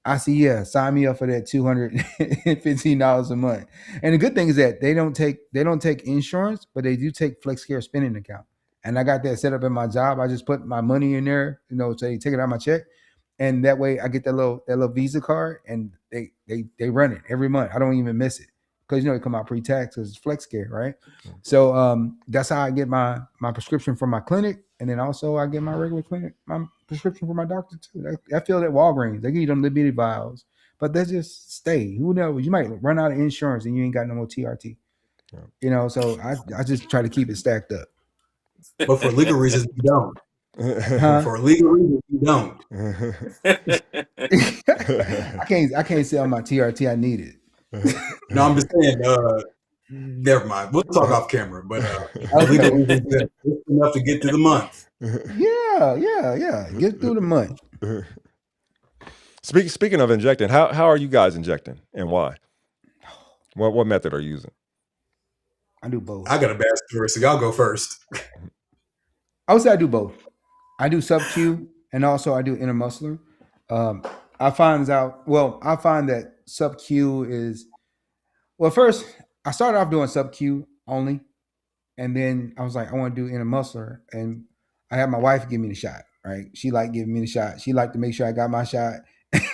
I see, yeah, sign me up for that $215 a month. And the good thing is that they don't take insurance, but they do take FlexCare spending account. And I got that set up in my job. I just put my money in there, you know, so they take it out of my check. And that way I get that little Visa card, and they run it every month. I don't even miss it. Because it come out pre-tax because it's FlexCare, right? So that's how I get my prescription from my clinic, and then also I get my regular clinic, my prescription from my doctor too. I feel that Walgreens, they give you them little bitty vials, but they just stay. Who knows? You might run out of insurance and you ain't got no more TRT. So I just try to keep it stacked up. But for legal reasons, you don't. Huh? For legal reasons, you don't. I can't sell my TRT. I need it. No, I'm just saying. Never mind. We'll talk off camera. But legal reasons, it's enough to get through the month. Yeah. Get through the month. Speaking of injecting, how are you guys injecting, and why? What method are you using? I do both. I got a bad story, so y'all go first. I would say I do both. I do sub-Q, and also I do intermuscular. I find that sub-Q is, well, first I started off doing sub-Q only, and then I was like, I want to do intermuscular, and I had my wife give me the shot. Right? She liked giving me the shot. She liked to make sure I got my shot,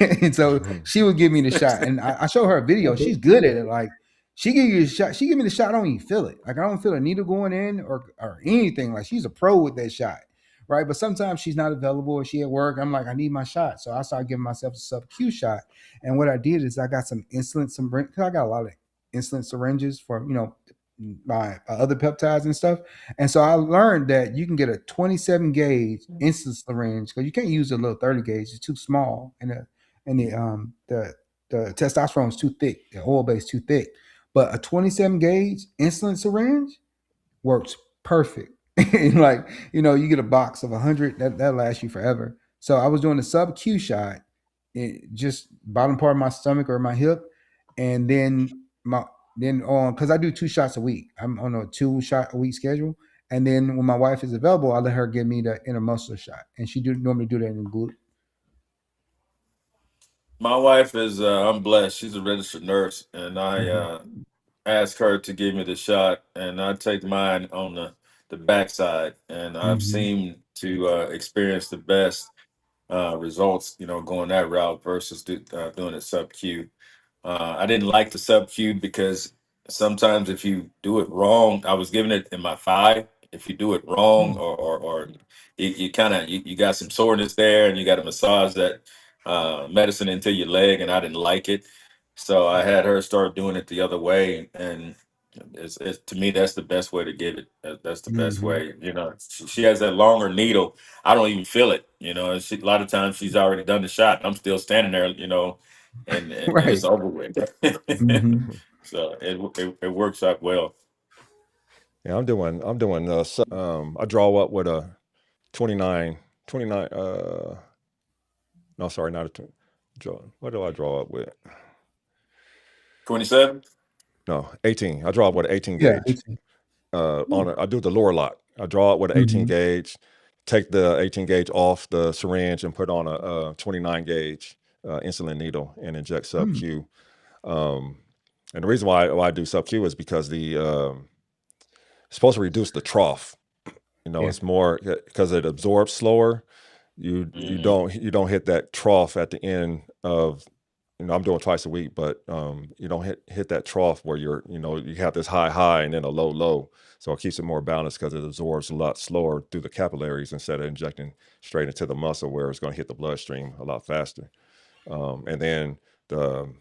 And so she would give me the shot, and I show her a video. She's good at it. Like she give you a shot. She give me the shot. I don't even feel it. Like I don't feel a needle going in or anything. Like she's a pro with that shot, right? But sometimes she's not available or she at work. I'm like, I need my shot, so I started giving myself a sub Q shot. And what I did is I got some insulin, I got a lot of insulin syringes for my other peptides and stuff. And so I learned that you can get a 27 gauge insulin syringe because you can't use a little 30 gauge; it's too small, and the testosterone is too thick, the oil base too thick. But a 27 gauge insulin syringe works perfect. Like you get a box of 100 that lasts you forever. So I was doing the sub Q shot, just bottom part of my stomach or my hip, and then on because I do 2 shots a week. I'm on a 2 shot a week schedule, and then when my wife is available, I let her give me the intermuscular shot, and she normally do that in glute. My wife is I'm blessed. She's a registered nurse, and I ask her to give me the shot, and I take mine on the backside, and I've Mm-hmm. seemed to experience the best results, going that route versus doing it sub Q. I didn't like the sub Q because sometimes if you do it wrong, I was giving it in my thigh. If you do it wrong, or you kind of you got some soreness there, and you got to massage that medicine into your leg, and I didn't like it, so I had her start doing it the other way, and it's to me that's the best way to give it. That's the best Mm-hmm. way. She has that longer needle. I don't even feel it. And a lot of times she's already done the shot, and I'm still standing there. And Right. it's over with. Mm-hmm. So it works out well. Yeah, I'm doing I draw up with a 29, no, sorry, not a 20. What do I draw up with? 27. No, 18. I draw up with an 18 Yeah. gauge. I do the lower lock. I draw it with an 18 Mm-hmm. gauge, take the 18 gauge off the syringe and put on a 29 gauge insulin needle and inject sub Q. And the reason why I do sub Q is because it's supposed to reduce the trough. Yeah. It's more because it absorbs slower. You Mhm. don't hit that trough at the end of. I'm doing twice a week, but you don't hit that trough where you have this high and then a low. So it keeps it more balanced because it absorbs a lot slower through the capillaries instead of injecting straight into the muscle where it's going to hit the bloodstream a lot faster. And then the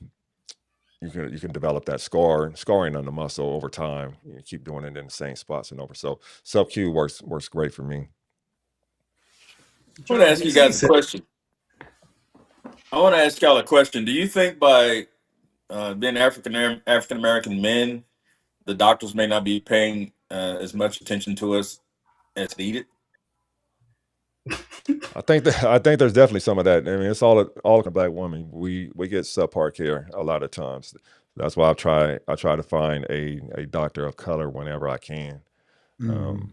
you can develop that scarring on the muscle over time. You keep doing it in the same spots and over. So sub Q works great for me. I want to Charles, ask you you see, guys a question. I want to ask y'all a question. Do you think by being African American men, the doctors may not be paying as much attention to us as needed? I think there's definitely some of that. I mean, it's all a black woman. We get subpar care a lot of times. That's why I try to find a doctor of color whenever I can, Mm-hmm.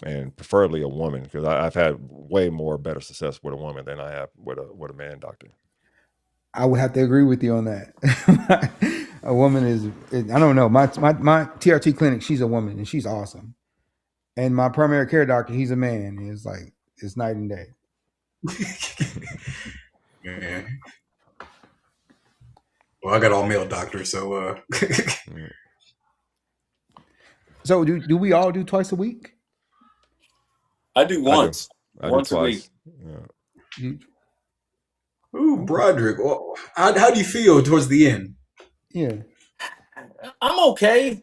and preferably a woman because I've had way more better success with a woman than I have with a man doctor. I would have to agree with you on that. A woman I don't know. My TRT clinic, she's a woman and she's awesome. And my primary care doctor, he's a man. It's like it's night and day. man. Well, I got all male doctors, so Mm. So do we all do twice a week? I do I do. once, I do once a week. twice. Yeah. You, ooh, okay. Broderick. Well, how do you feel towards the end? Yeah. I'm okay.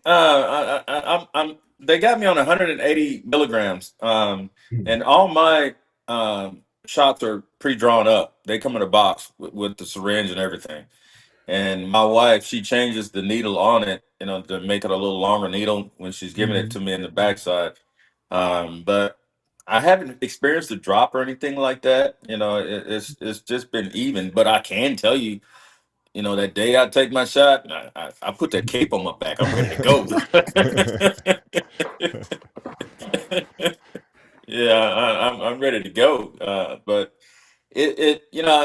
They got me on 180 milligrams, and all my shots are pre-drawn up. They come in a box with the syringe and everything. And my wife, she changes the needle on it, to make it a little longer needle when she's giving it Mm-hmm. to me in the backside. But I haven't experienced a drop or anything like that. It's just been even. But I can tell you, that day I take my shot, I put that cape on my back. I'm ready to go. Yeah, I'm ready to go. But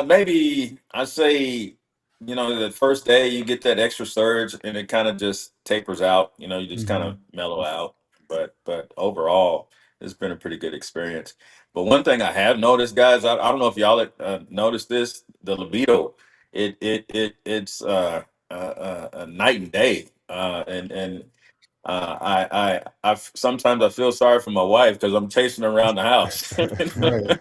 maybe I say, the first day you get that extra surge and it kind of just tapers out. You just kind Mm-hmm. of mellow out. But overall, it's been a pretty good experience. But one thing I have noticed, guys, I don't know if y'all noticed this, the libido, it's a night and day. And sometimes I feel sorry for my wife because I'm chasing her around the house. Right.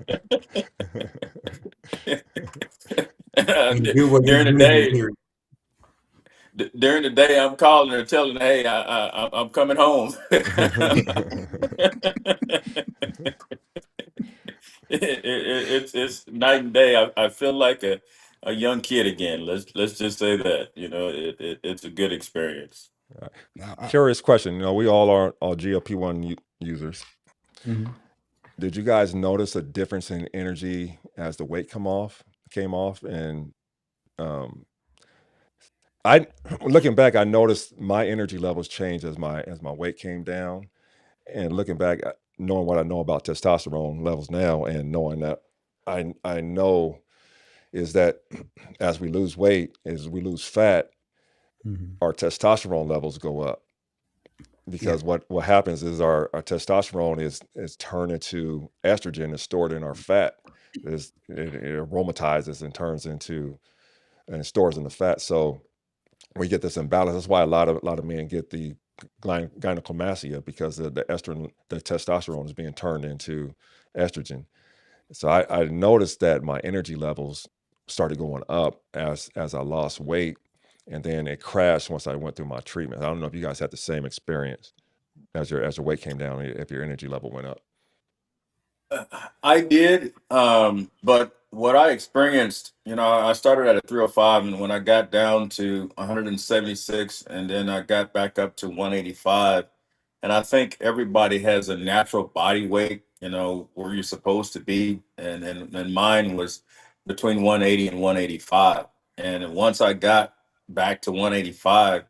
And do what During you the do day, here. during the day, I'm calling her, telling her, "Hey, I'm coming home." It's night and day. I feel like a young kid again. Let's just say that. It's a good experience. Now, Curious question. We all are GLP-1 users. mhm. Did you guys notice a difference in energy as the weight came off? And I, looking back, I noticed my energy levels changed as my weight came down. And looking back, knowing what I know about testosterone levels now, and knowing that I know is that as we lose weight, as we lose fat, Mhm. our testosterone levels go up. Yeah. Because what happens is our testosterone is turned into estrogen, is stored in our fat. It aromatizes and turns into and stores in the fat. So we get this imbalance. That's why a lot of men get the gynecomastia, because the estrogen, the testosterone is being turned into estrogen. So I noticed that my energy levels started going up as I lost weight, and then it crashed once I went through my treatment. I don't know if you guys had the same experience as your weight came down, if your energy level went up. I did, but what I experienced, I started at a 305, and when I got down to 176, and then I got back up to 185, and I think everybody has a natural body weight, where you're supposed to be, and mine was between 180 and 185, and once I got back to 185,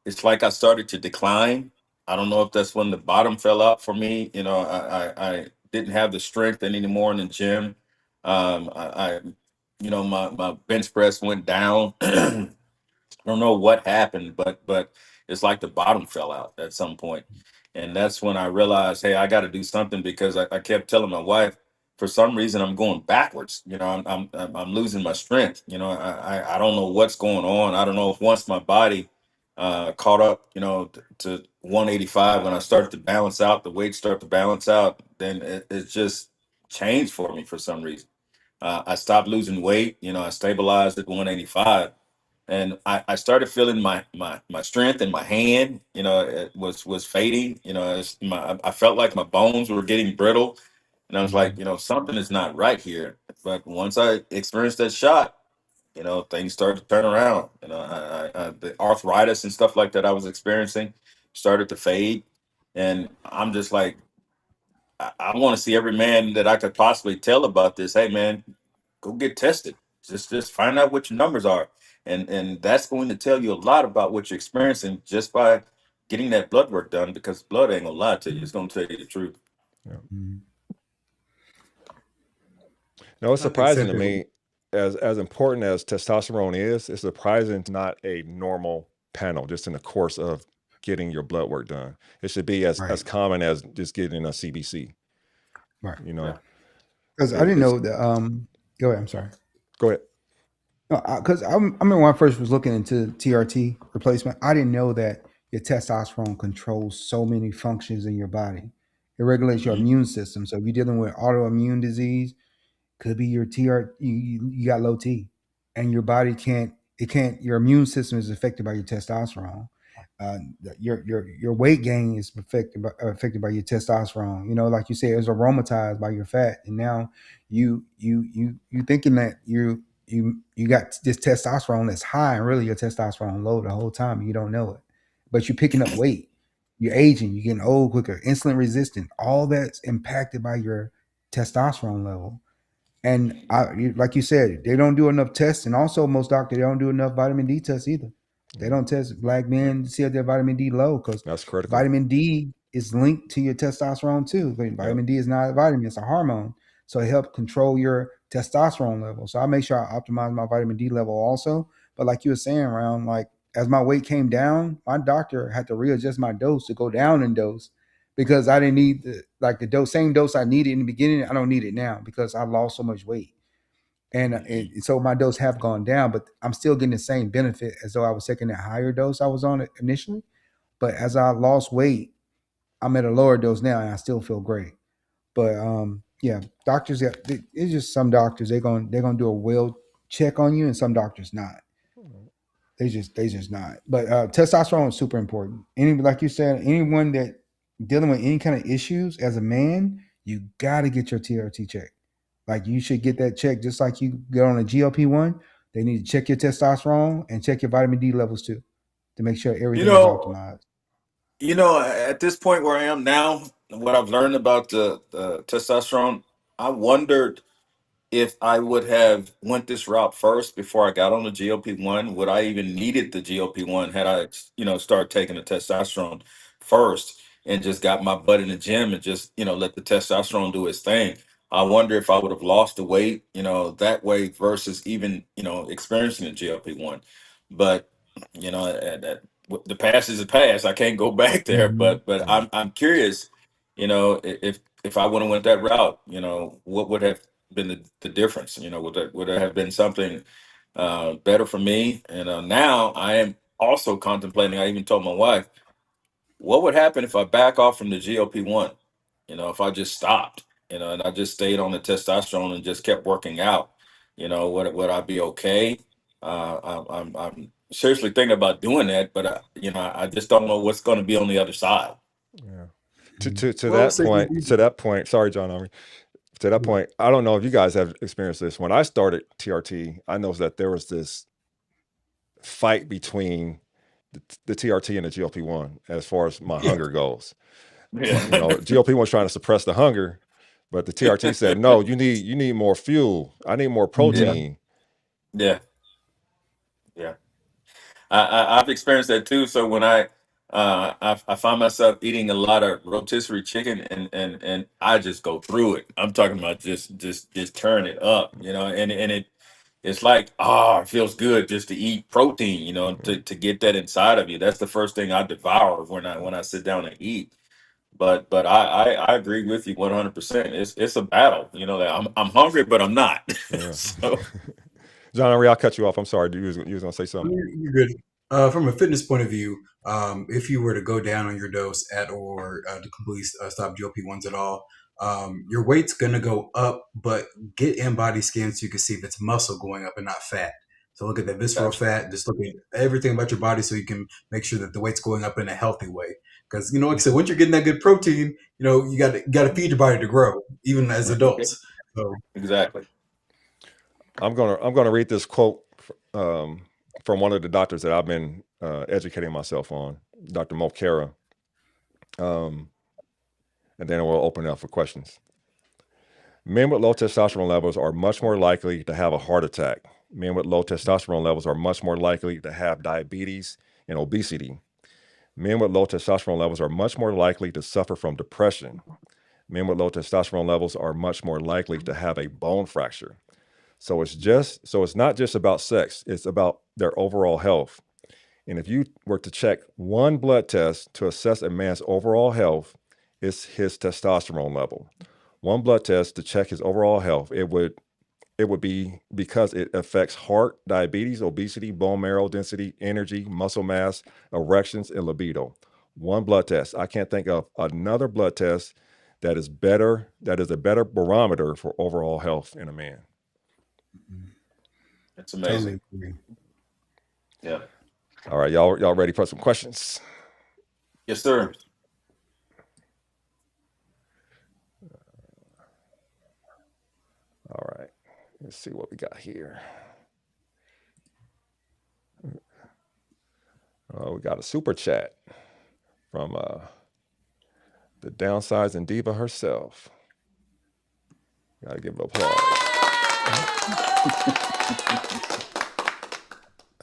it's like I started to decline. I don't know if that's when the bottom fell out for me. I didn't have the strength anymore in the gym. My bench press went down. I don't know what happened, but it's like the bottom fell out at some point, and that's when I realized, hey, I got to do something, because I kept telling my wife, for some reason I'm going backwards. I'm losing my strength. I don't know what's going on. I don't know if once my body caught up, to 185, when I started to balance out, the weight started to balance out, then it just changed for me for some reason. I stopped losing weight. I stabilized at 185, and I started feeling my strength in my hand. It was fading. I felt like my bones were getting brittle, and I was like, Mhm. something is not right here. But once I experienced that shot, things started to turn around. The arthritis and stuff like that I was experiencing started to fade, and I'm just like, I want to see every man that I could possibly tell about this. Hey, man, go get tested. Just find out what your numbers are, and that's going to tell you a lot about what you're experiencing just by getting that blood work done. Because blood ain't gonna lie to you; it's gonna tell you the truth. Yeah. Mhm. No, it's I think surprising to separately. me, as important as testosterone is, it's surprising it's not a normal panel just in the course of getting your blood work done. It should be as Right. common as just getting a CBC. Right. You Yeah. know, Because I didn't it's know that. Go ahead. I'm sorry. go ahead. No, because I remember when I first was looking into TRT replacement, I didn't know that your testosterone controls so many functions in your body. It regulates your Mhm. immune system. So if you're dealing with autoimmune disease, could be your TR, you got low T, and your body can't. It can't. Your immune system is affected by your testosterone. Uh, your weight gain is affected by your testosterone. Like you said, it's aromatized by your fat, and now you thinking that you got this testosterone that's high, and really your testosterone low the whole time, and you don't know it. But you're picking up weight, you're aging, you're getting old quicker, insulin resistant. All that's impacted by your testosterone level. And like you said, they don't do enough tests, and also most doctors, they don't do enough vitamin D tests either. They Mhm. don't test black men to see if their vitamin D low, because That's critical. vitamin D is linked to your testosterone too. But Yep. vitamin D is not a vitamin; it's a hormone, so it helps control your testosterone level. So I make sure I optimize my vitamin D level also. But like you were saying, like as my weight came down, my doctor had to readjust my dose to go down in dose because I didn't need the same dose I needed in the beginning. I don't need it now because I lost so much weight. And so my dose have gone down, but I'm still getting the same benefit as though I was taking that higher dose I was on initially. But as I lost weight, I'm at a lower dose now, and I still feel great. But yeah, doctors, it's just some doctors they're gonna do a well check on you, and some doctors not. They just not. But testosterone is super important. Like you said, anyone that dealing with any kind of issues as a man, you got to get your TRT checked. Like you should get that checked, just like you get on a GLP-1. They need to check your testosterone and check your vitamin D levels too, to make sure You everything is know, optimized. at this point where I am now, what I've learned about the testosterone, I wondered if I would have went this route first before I got on the GLP-1. Would I even needed the GLP-1 had I, started taking the testosterone first and just got my butt in the gym and just, let the testosterone do its thing. I wonder if I would have lost the weight, that way versus even, experiencing the GLP-1. But, the past is the past. I can't go back there. Mm-hmm. But Yeah. I'm curious, if I would have went that route, what would have been the difference? Would that have been something better for me? And now I am also contemplating. I even told my wife, what would happen if I back off from the GLP-1? If I just stopped, and I just stayed on the testosterone and just kept working out. Would I be okay? I'm seriously thinking about doing that, but I just don't know what's going to be on the other side. Yeah. To Mm-hmm. to to Well, that say point, to that point, sorry, John Army. To that point, I don't know if you guys have experienced this. When I started TRT, I noticed that there was this fight between the TRT and the GLP-1 as far as my yeah, hunger goes. Yeah. GLP-1 was trying to suppress the hunger, but the TRT said, "No, you need more fuel. I need more Mm-hmm. Yeah. protein." Yeah. Yeah. I've experienced that too. So when I find myself eating a lot of rotisserie chicken, and I just go through it. I'm talking about just turn it up, and it's like, it feels good just to eat protein, Yeah. to get that inside of you. That's the first thing I devour when I sit down and eat. But I agree with you 100%. It's a battle, that I'm hungry, but I'm not. Yeah. So John Army, I'll cut you off. I'm sorry. You was gonna say something. you're good. From a fitness point of view, if you were to go down on your dose or to completely stop GLP-1s at all, your weight's going to go up, but get in body scans so you can see if it's muscle going up and not fat. So look at the visceral gotcha. fat, just look at everything about your body so you can make sure that the weight's going up in a healthy way. Because, like I said, once you're getting that good protein, you got to feed your body to grow, even as adults. So, Exactly. I'm gonna read this quote um, from one of the doctors that I've been educating myself on, Dr. Mokera, um, and then we'll open it up for questions. Men with low testosterone levels are much more likely to have a heart attack. Men with low testosterone levels are much more likely to have diabetes and obesity. Men with low testosterone levels are much more likely to suffer from depression. Men with low testosterone levels are much more likely to have a bone fracture. So it's not just about sex, it's about their overall health. And if you were to check one blood test to assess a man's overall health, it's his testosterone level. One blood test to check his overall health, it would be because it affects heart, diabetes, obesity, bone marrow density, energy, muscle mass, erections, and libido. One blood test. I can't think of another blood test that is a better barometer for overall health in a man. It's Totally amazing. agree. Yeah. All right, y'all ready for some questions? Yes, sir. All right, let's see what we got here. We got a super chat from the downsizing diva herself. Got to give it applause.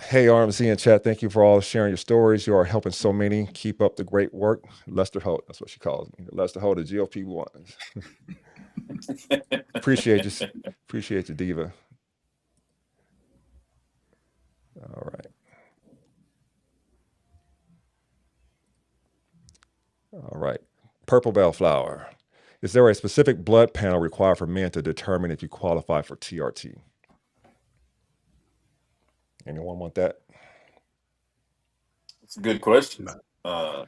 Hey, RMC and chat, thank you for all sharing your stories. You are helping so many. Keep up the great work. Lester Holt, that's what she calls me. Lester Holt, the GOP1s. Appreciate you. Appreciate you, diva. All right. All right. Purple bellflower. Is there a specific blood panel required for men to determine if you qualify for TRT? Anyone want that? It's a good question. I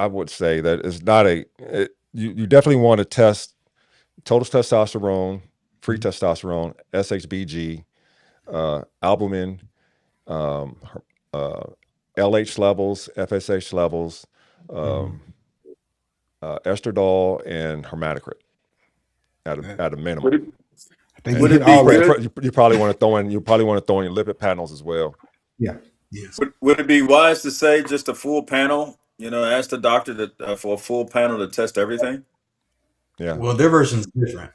would say that it's not you definitely want to test total testosterone, free testosterone, SHBG, albumin, um, LH levels, FSH levels, estradiol, and hematocrit at a minimum. I think Would you it hit be all of good? it. You probably want to throw in lipid panels as well. Yeah. Yes. Would it be wise to say just a full panel? Ask the doctor for a full panel to test everything. Yeah. Well, their version's different.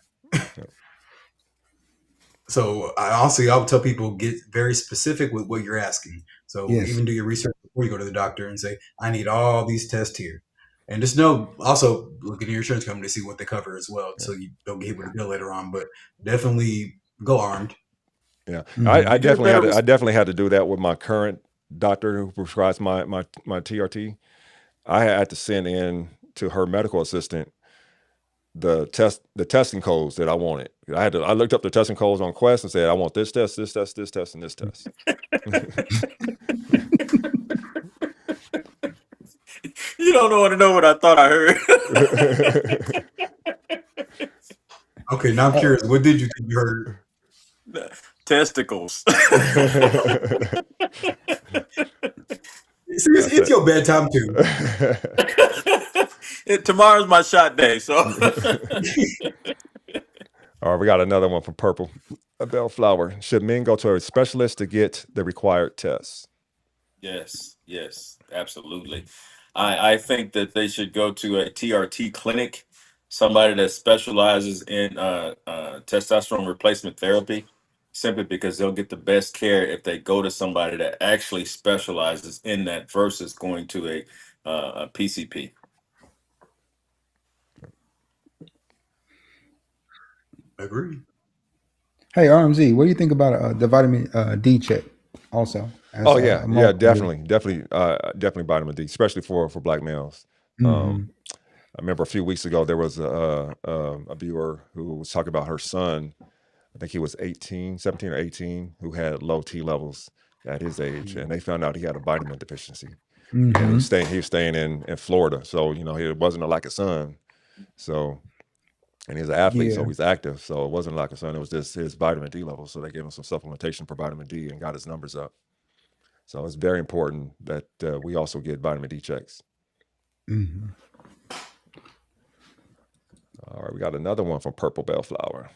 So I would tell people get very specific with what you're asking. So Yes. even do your research before you go to the doctor and say, I need all these tests here. And just know, also look at your insurance company to see what they cover as well, so you don't get hit with a bill later on. But definitely go armed. Yeah, Mhm. I You get a better definitely had to do that with my current doctor who prescribes my TRT. I had to send in to her medical assistant the testing codes that I wanted. I looked up the testing codes on Quest and said I want this test, this test, this test, and this test. You don't want to know what I thought I heard. Okay, now I'm curious. What did you think you heard? Testicles. See, it's your bedtime too. Tomorrow's my shot day, so All right, we got another one from Purple Bellflower. Should men go to a specialist to get the required tests? yes, absolutely. I think that they should go to a TRT clinic, somebody that specializes in testosterone replacement therapy, simply because they'll get the best care if they go to somebody that actually specializes in that versus going to a PCP. Agree. Hey, RMZ, what do you think about the vitamin D check? Also, as Oh a yeah, marker? definitely vitamin D, especially for black males. Mhm. I remember a few weeks ago there was a viewer who was talking about her son. I think he was 17 or 18, who had low T levels at his age, and they found out he had a vitamin deficiency. And he was staying in Florida, so it wasn't a lack of sun. So, and he's an athlete, so Yeah. he's active. So it wasn't a lack of sun; it was just his vitamin D levels. So they gave him some supplementation for vitamin D and got his numbers up. So it's very important that we also get vitamin D checks. Mhm. All right, we got another one from Purple Bellflower.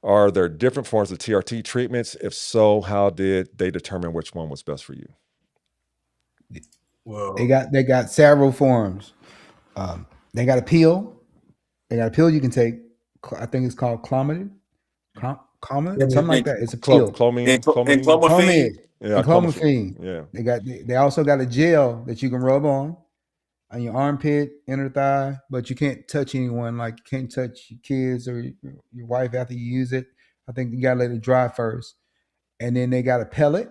Are there different forms of TRT treatments? If so, how did they determine which one was best for you? Well, They got several forms. They got a pill. They got a pill you can take. I think it's called Clomid, something like that. It's a pill. Clomine. Clomid Yeah, and clomiphene. Yeah. They also got a gel that you can rub on your armpit, inner thigh, but you can't touch anyone. Like you can't touch your kids or your wife after you use it. I think you gotta let it dry first, and then they got a pellet.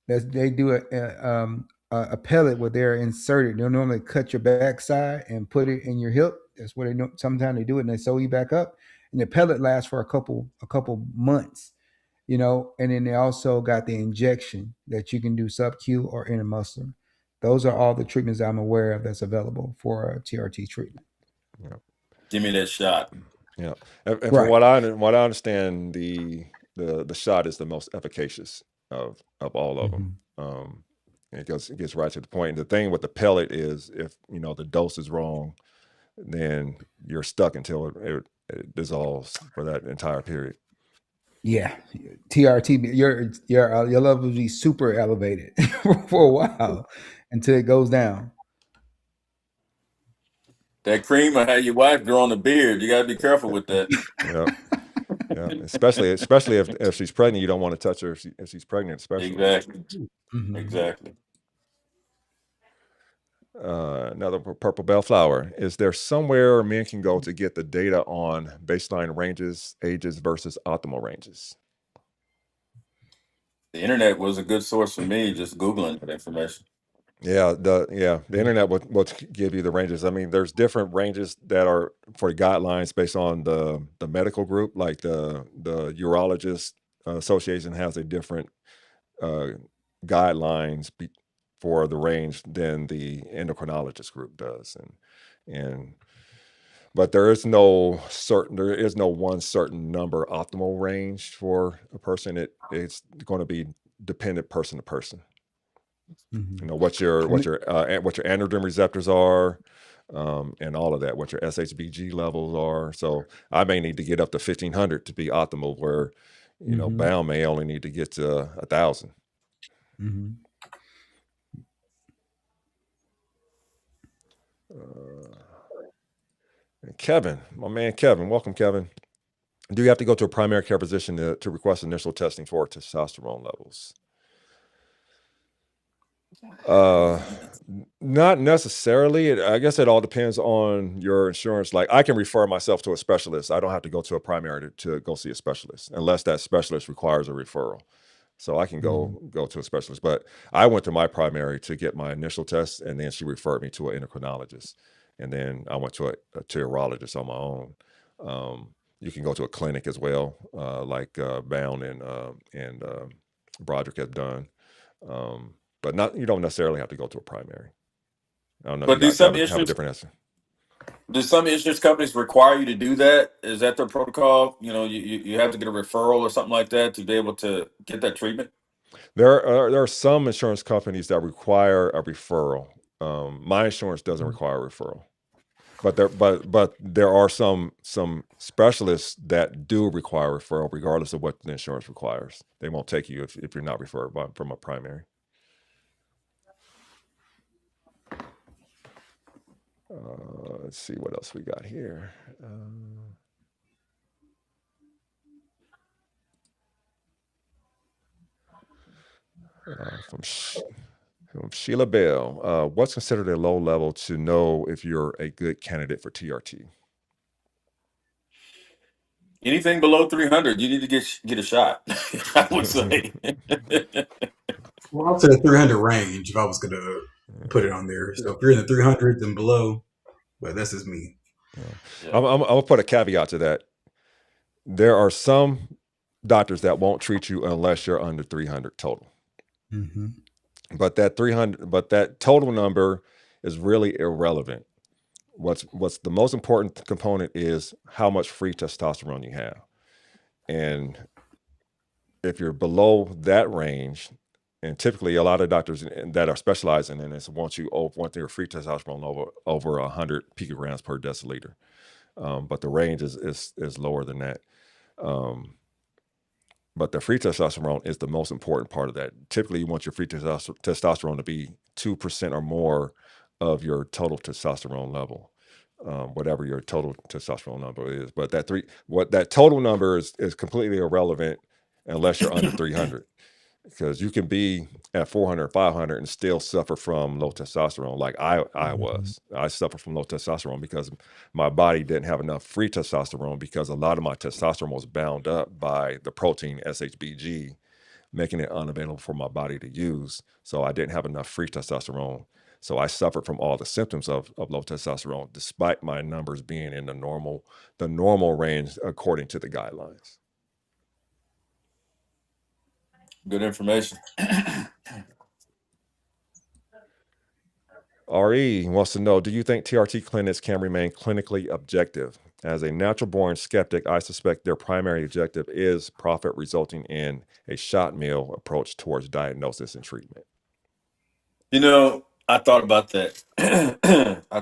They do a pellet where they're inserted. They'll normally cut your backside and put it in your hip. That's what they know. Sometimes they do it and they sew you back up. And the pellet lasts for a couple months, And then they also got the injection that you can do sub-Q or intramuscular. Those are all the treatments I'm aware of that's available for a TRT treatment. Yeah. Give me that shot. Yeah, and from Right. what I understand, the shot is the most efficacious of all of them. It gets right to the point. The thing with the pellet is if the dose is wrong, then you're stuck until it dissolves for that entire period. Yeah, TRT, your level will be super elevated for a while until it goes down. That cream will have your wife growing a beard. You got to be careful with that. Yeah, yeah. Especially if she's pregnant, you don't want to touch her if she's pregnant, especially. Exactly. Mhm. Exactly. Another Purple Bellflower. Is there somewhere men can go to get the data on baseline ranges, ages versus optimal ranges? The internet was a good source for me, just Googling that information. Yeah, the internet will give you the ranges. I mean, there's different ranges that are for guidelines based on the medical group, like the urologist association has a different uh, guidelines for the range than the endocrinologist group does, and but there is no one certain number optimal range for a person. It's going to be dependent person to person. Mm-hmm. You know what your what your androgen receptors are, and all of that. What your SHBG levels are. So I may need to get up to 1,500 to be optimal, where Mm-hmm. Bound may only need to get to 1,000. Mm-hmm. And Kevin, my man Kevin, welcome Kevin. Do you have to go to a primary care physician to request initial testing for testosterone levels? Uh, Not necessarily. I guess it all depends on your insurance. Like I can refer myself to a specialist. I don't have to go to a primary to go see a specialist unless that specialist requires a referral. So I can Mm-hmm. go to a specialist. But I went to my primary to get my initial test, and then she referred me to an endocrinologist, and then I went to a urologist on my own. You can go to a clinic as well, like Bound and Broderick have done. But not you don't necessarily have to go to a primary. I don't know if you But guys have a different answer. do some insurance companies require you to do that? Is that their protocol? You have to get a referral or something like that to be able to get that treatment. There are some insurance companies that require a referral. My insurance doesn't require a referral, but there are some specialists that do require referral, regardless of what the insurance requires. They won't take you if you're not referred from a primary. Let's see what else we got here. From Sheila Bell, what's considered a low level to know if you're a good candidate for TRT? Anything below 300, you need to get a shot. I would say. Well, I'll say the 300 range if I was going to put it on there. So if you're in the 300s and below, well, that's just me. Yeah. I'm gonna put a caveat to that. There are some doctors that won't treat you unless you're under 300 total. Mm-hmm. But that total number is really irrelevant. What's the most important component is how much free testosterone you have. And if you're below that range, and typically a lot of doctors that are specializing in this want their free testosterone over 100 picograms per deciliter. But the range is lower than that. Um, but the free testosterone is the most important part of that. Typically, you want your free testosterone to be 2% or more of your total testosterone level, whatever your total testosterone number is. But that total number is completely irrelevant unless you're under 300, because you can be at 400, 500 and still suffer from low testosterone. Like I suffer from low testosterone because my body didn't have enough free testosterone, because a lot of my testosterone was bound up by the protein SHBG, making it unavailable for my body to use. So I didn't have enough free testosterone. So I suffered from all the symptoms of low testosterone, despite my numbers being in the normal range according to the guidelines. Good information. RE wants to know, do you think TRT clinics can remain clinically objective? As a natural born skeptic, I suspect their primary objective is profit, resulting in a shot meal approach towards diagnosis and treatment. I thought about that. I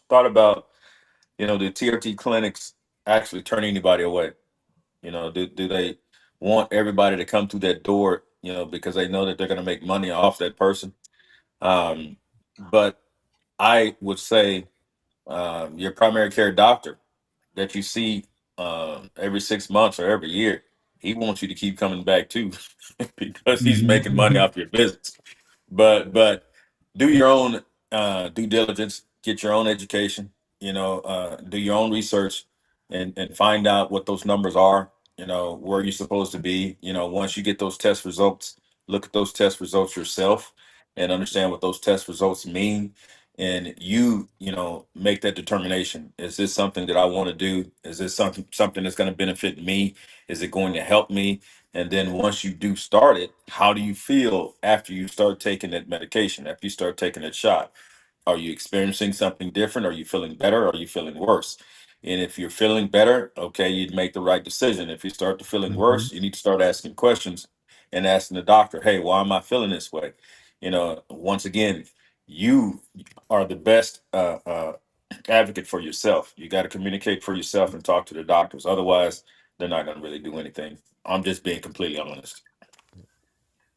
thought about the TRT clinics actually turn anybody away. Do they want everybody to come through that door? Because they know that they're going to make money off that person. Um, but I would say your primary care doctor that you see every 6 months or every year, he wants you to keep coming back too, because he's Mm-hmm. making money off your business. But do your own due diligence, get your own education, do your own research, and find out what those numbers are, where you're supposed to be. Once you get those test results, look at those test results yourself, and understand what those test results mean. And make that determination. Is this something that I want to do? Is this something that's going to benefit me? Is it going to help me? And then once you do start it, how do you feel after you start taking that medication, after you start taking that shot? Are you experiencing something different? Are you feeling better? Are you feeling worse? And if you're feeling better, okay, you'd make the right decision. If you start to feeling Mm-hmm. worse, you need to start asking questions and asking the doctor, hey, why am I feeling this way? Once again, you are the best advocate for yourself. You got to communicate for yourself and talk to the doctors. Otherwise, they're not going to really do anything. I'm just being completely honest.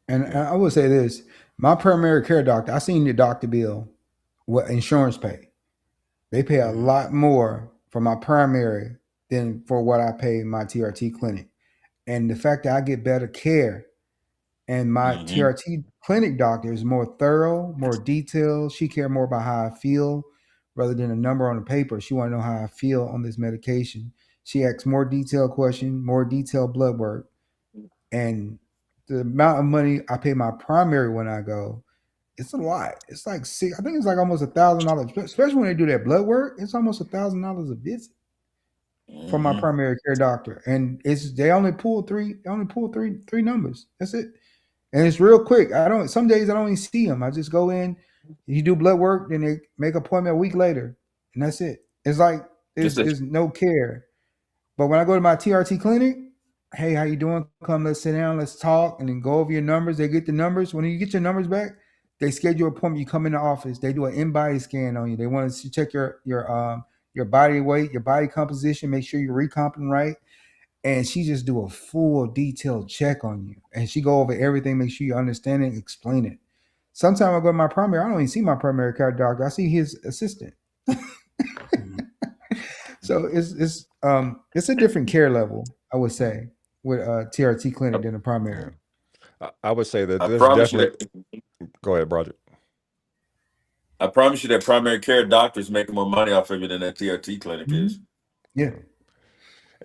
And Yeah. I would say this: my primary care doctor, I seen the doctor bill, what insurance pay. They pay a Mhm. lot more for my primary than for what I pay my TRT clinic. And the fact that I get better care and my Hmm. TRT clinic doctor is more thorough, more detailed. She care more about how I feel rather than a number on the paper. She want to know how I feel on this medication. She asks more detailed questions, more detailed blood work, and the amount of money I pay my primary when I go, it's a lot. It's like I think it's like almost $1,000, especially when they do that blood work. It's almost $1,000 a visit for my Hmm. primary care doctor, and they only pull three numbers. That's it, and it's real quick. I don't. Some days I don't even see them. I just go in, you do blood work, then they make an appointment a week later, and that's it. It's like Just a, there's no care. But when I go to my TRT clinic, hey, how you doing? Come, let's sit down, let's talk, and then go over your numbers. They get the numbers. When you get your numbers back, they schedule an appointment. You come in the office. They do an in-body scan on you. They want to check your body weight, your body composition, make sure you're recomping right. And she just do a full detailed check on you. And she go over everything, make sure you understand it, explain it. Sometimes I go to my primary, I don't even see my primary care doctor. I see his assistant. Mhm. So it's a different care level, I would say, with a TRT clinic than a Yeah. primary. I would say that I there's promise you definitely. that Go ahead, Roger. I promise you that primary care doctors making more money off of it than that TRT clinic is. Mhm. Yeah.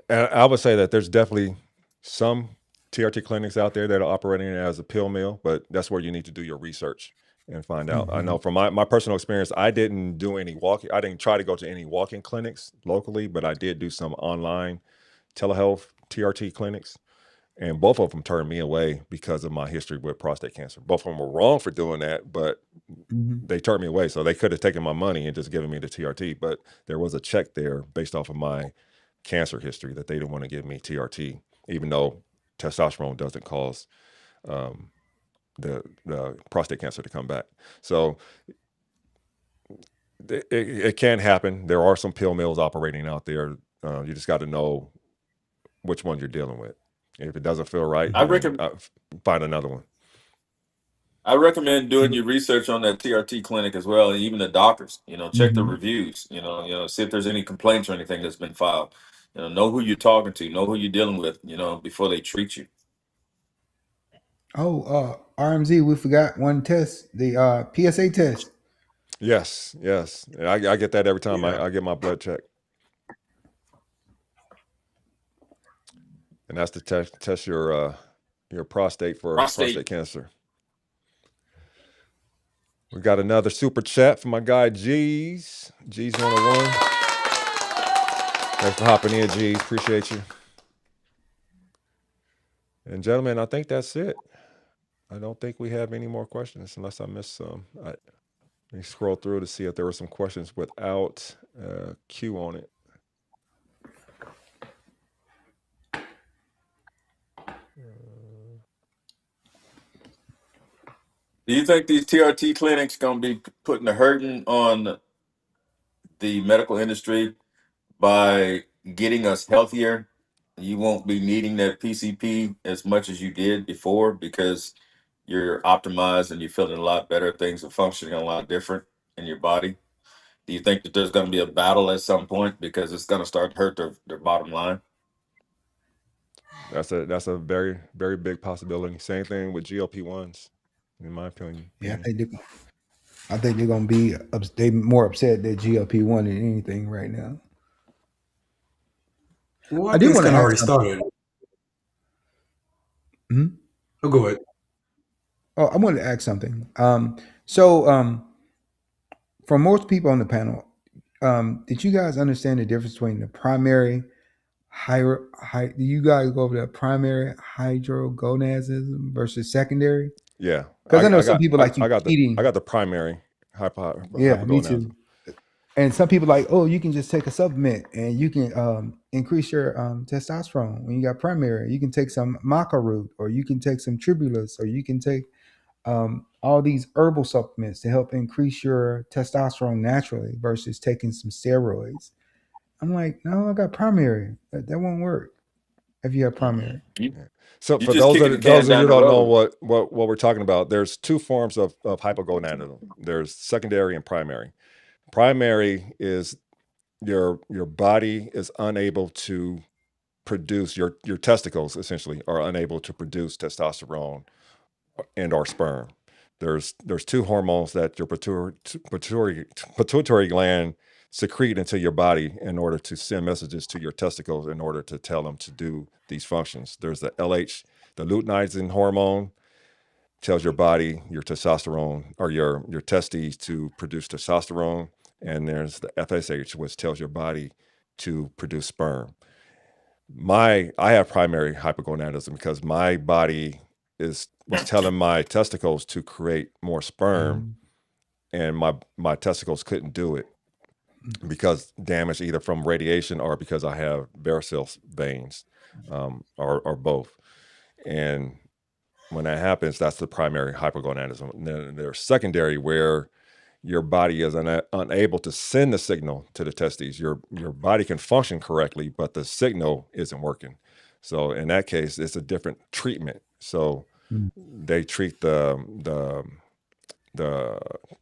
And I would say that there's definitely some TRT clinics out there that are operating it as a pill mill, but that's where you need to do your research and find out. I know Hmm. from my personal experience, I didn't do any walking. I didn't try to go to any walking clinics locally, but I did do some online telehealth TRT clinics. And both of them turned me away because of my history with prostate cancer. Both of them were wrong for doing that, but Hmm. they turned me away. So they could have taken my money and just given me the TRT, but there was a check there based off of my cancer history that they didn't want to give me TRT, even though testosterone doesn't cause um, the prostate cancer to come back. So it can happen. There are some pill mills operating out there. You just got to know which one you're dealing with. If it doesn't feel right, I Mhm. then recommend find another one. I recommend doing your research on that TRT clinic as well, and even the doctors. Check the Hmm. reviews. See if there's any complaints or anything that's been filed. Know who you're talking to, know who you're dealing with. Before they treat you. Oh, RMZ, we forgot one test, the PSA test. Yes, yes. And I get that every time Yeah. I get my blood check. And that's to test your prostate for prostate Prostate. cancer. We got another super chat from my guy G's. G's 101. Thanks for hopping in, G's. Appreciate you. And gentlemen, I think that's it. I don't think we have any more questions unless I missed some. Let me scroll through to see if there were some questions without Q on it. Do you think these TRT clinics gonna be putting a hurting on the medical industry by getting us healthier? You won't be needing that PCP as much as you did before because you're optimized and you're feeling a lot better. Things are functioning a lot different in your body. Do you think that there's going to be a battle at some point because it's going to start to hurt their bottom line? That's a very, very big possibility. Same thing with GLP-1s, in my opinion. Yeah, I think they're gonna be they more upset that GLP-1 than anything right now. Well, I I did think it's want to kind of ask already something. started. Mhm. Oh, go ahead. Oh, I wanted to ask something. So for most people on the panel, did you guys understand the difference between the primary do you guys go over the primary hydrogonadism versus secondary? Yeah, Because I know some people like you I eating. got the primary Yeah, me hypogonadism. too. And some people like, oh, you can just take a supplement and you can increase your testosterone when you got primary. You can take some maca root, or you can take some tribulus, or you can take all these herbal supplements to help increase your testosterone naturally versus taking some steroids. I'm like, no, I got primary. That won't work if you have primary. You, Yeah. So you for just kicking the can those of you down who the don't know road. what we're talking about, there's two forms of hypogonadism. There's secondary and primary. Primary is your body is unable to produce your testicles essentially are unable to produce testosterone and or sperm. There's two hormones that your pituitary gland secrete into your body in order to send messages to your testicles in order to tell them to do these functions. There's the LH, the luteinizing hormone, tells your body your testosterone or your testes to produce testosterone, and there's the FSH, which tells your body to produce sperm. I have primary hypogonadism because my body was telling my testicles to create more sperm, Mhm. and my testicles couldn't do it because damage either from radiation or because I have varicose veins, or both. And when that happens, that's the primary hypogonadism. And then there's secondary, where your body is unable to send the signal to the testes. Your body can function correctly, but the signal isn't working. So in that case, it's a different treatment. So Mhm. they treat the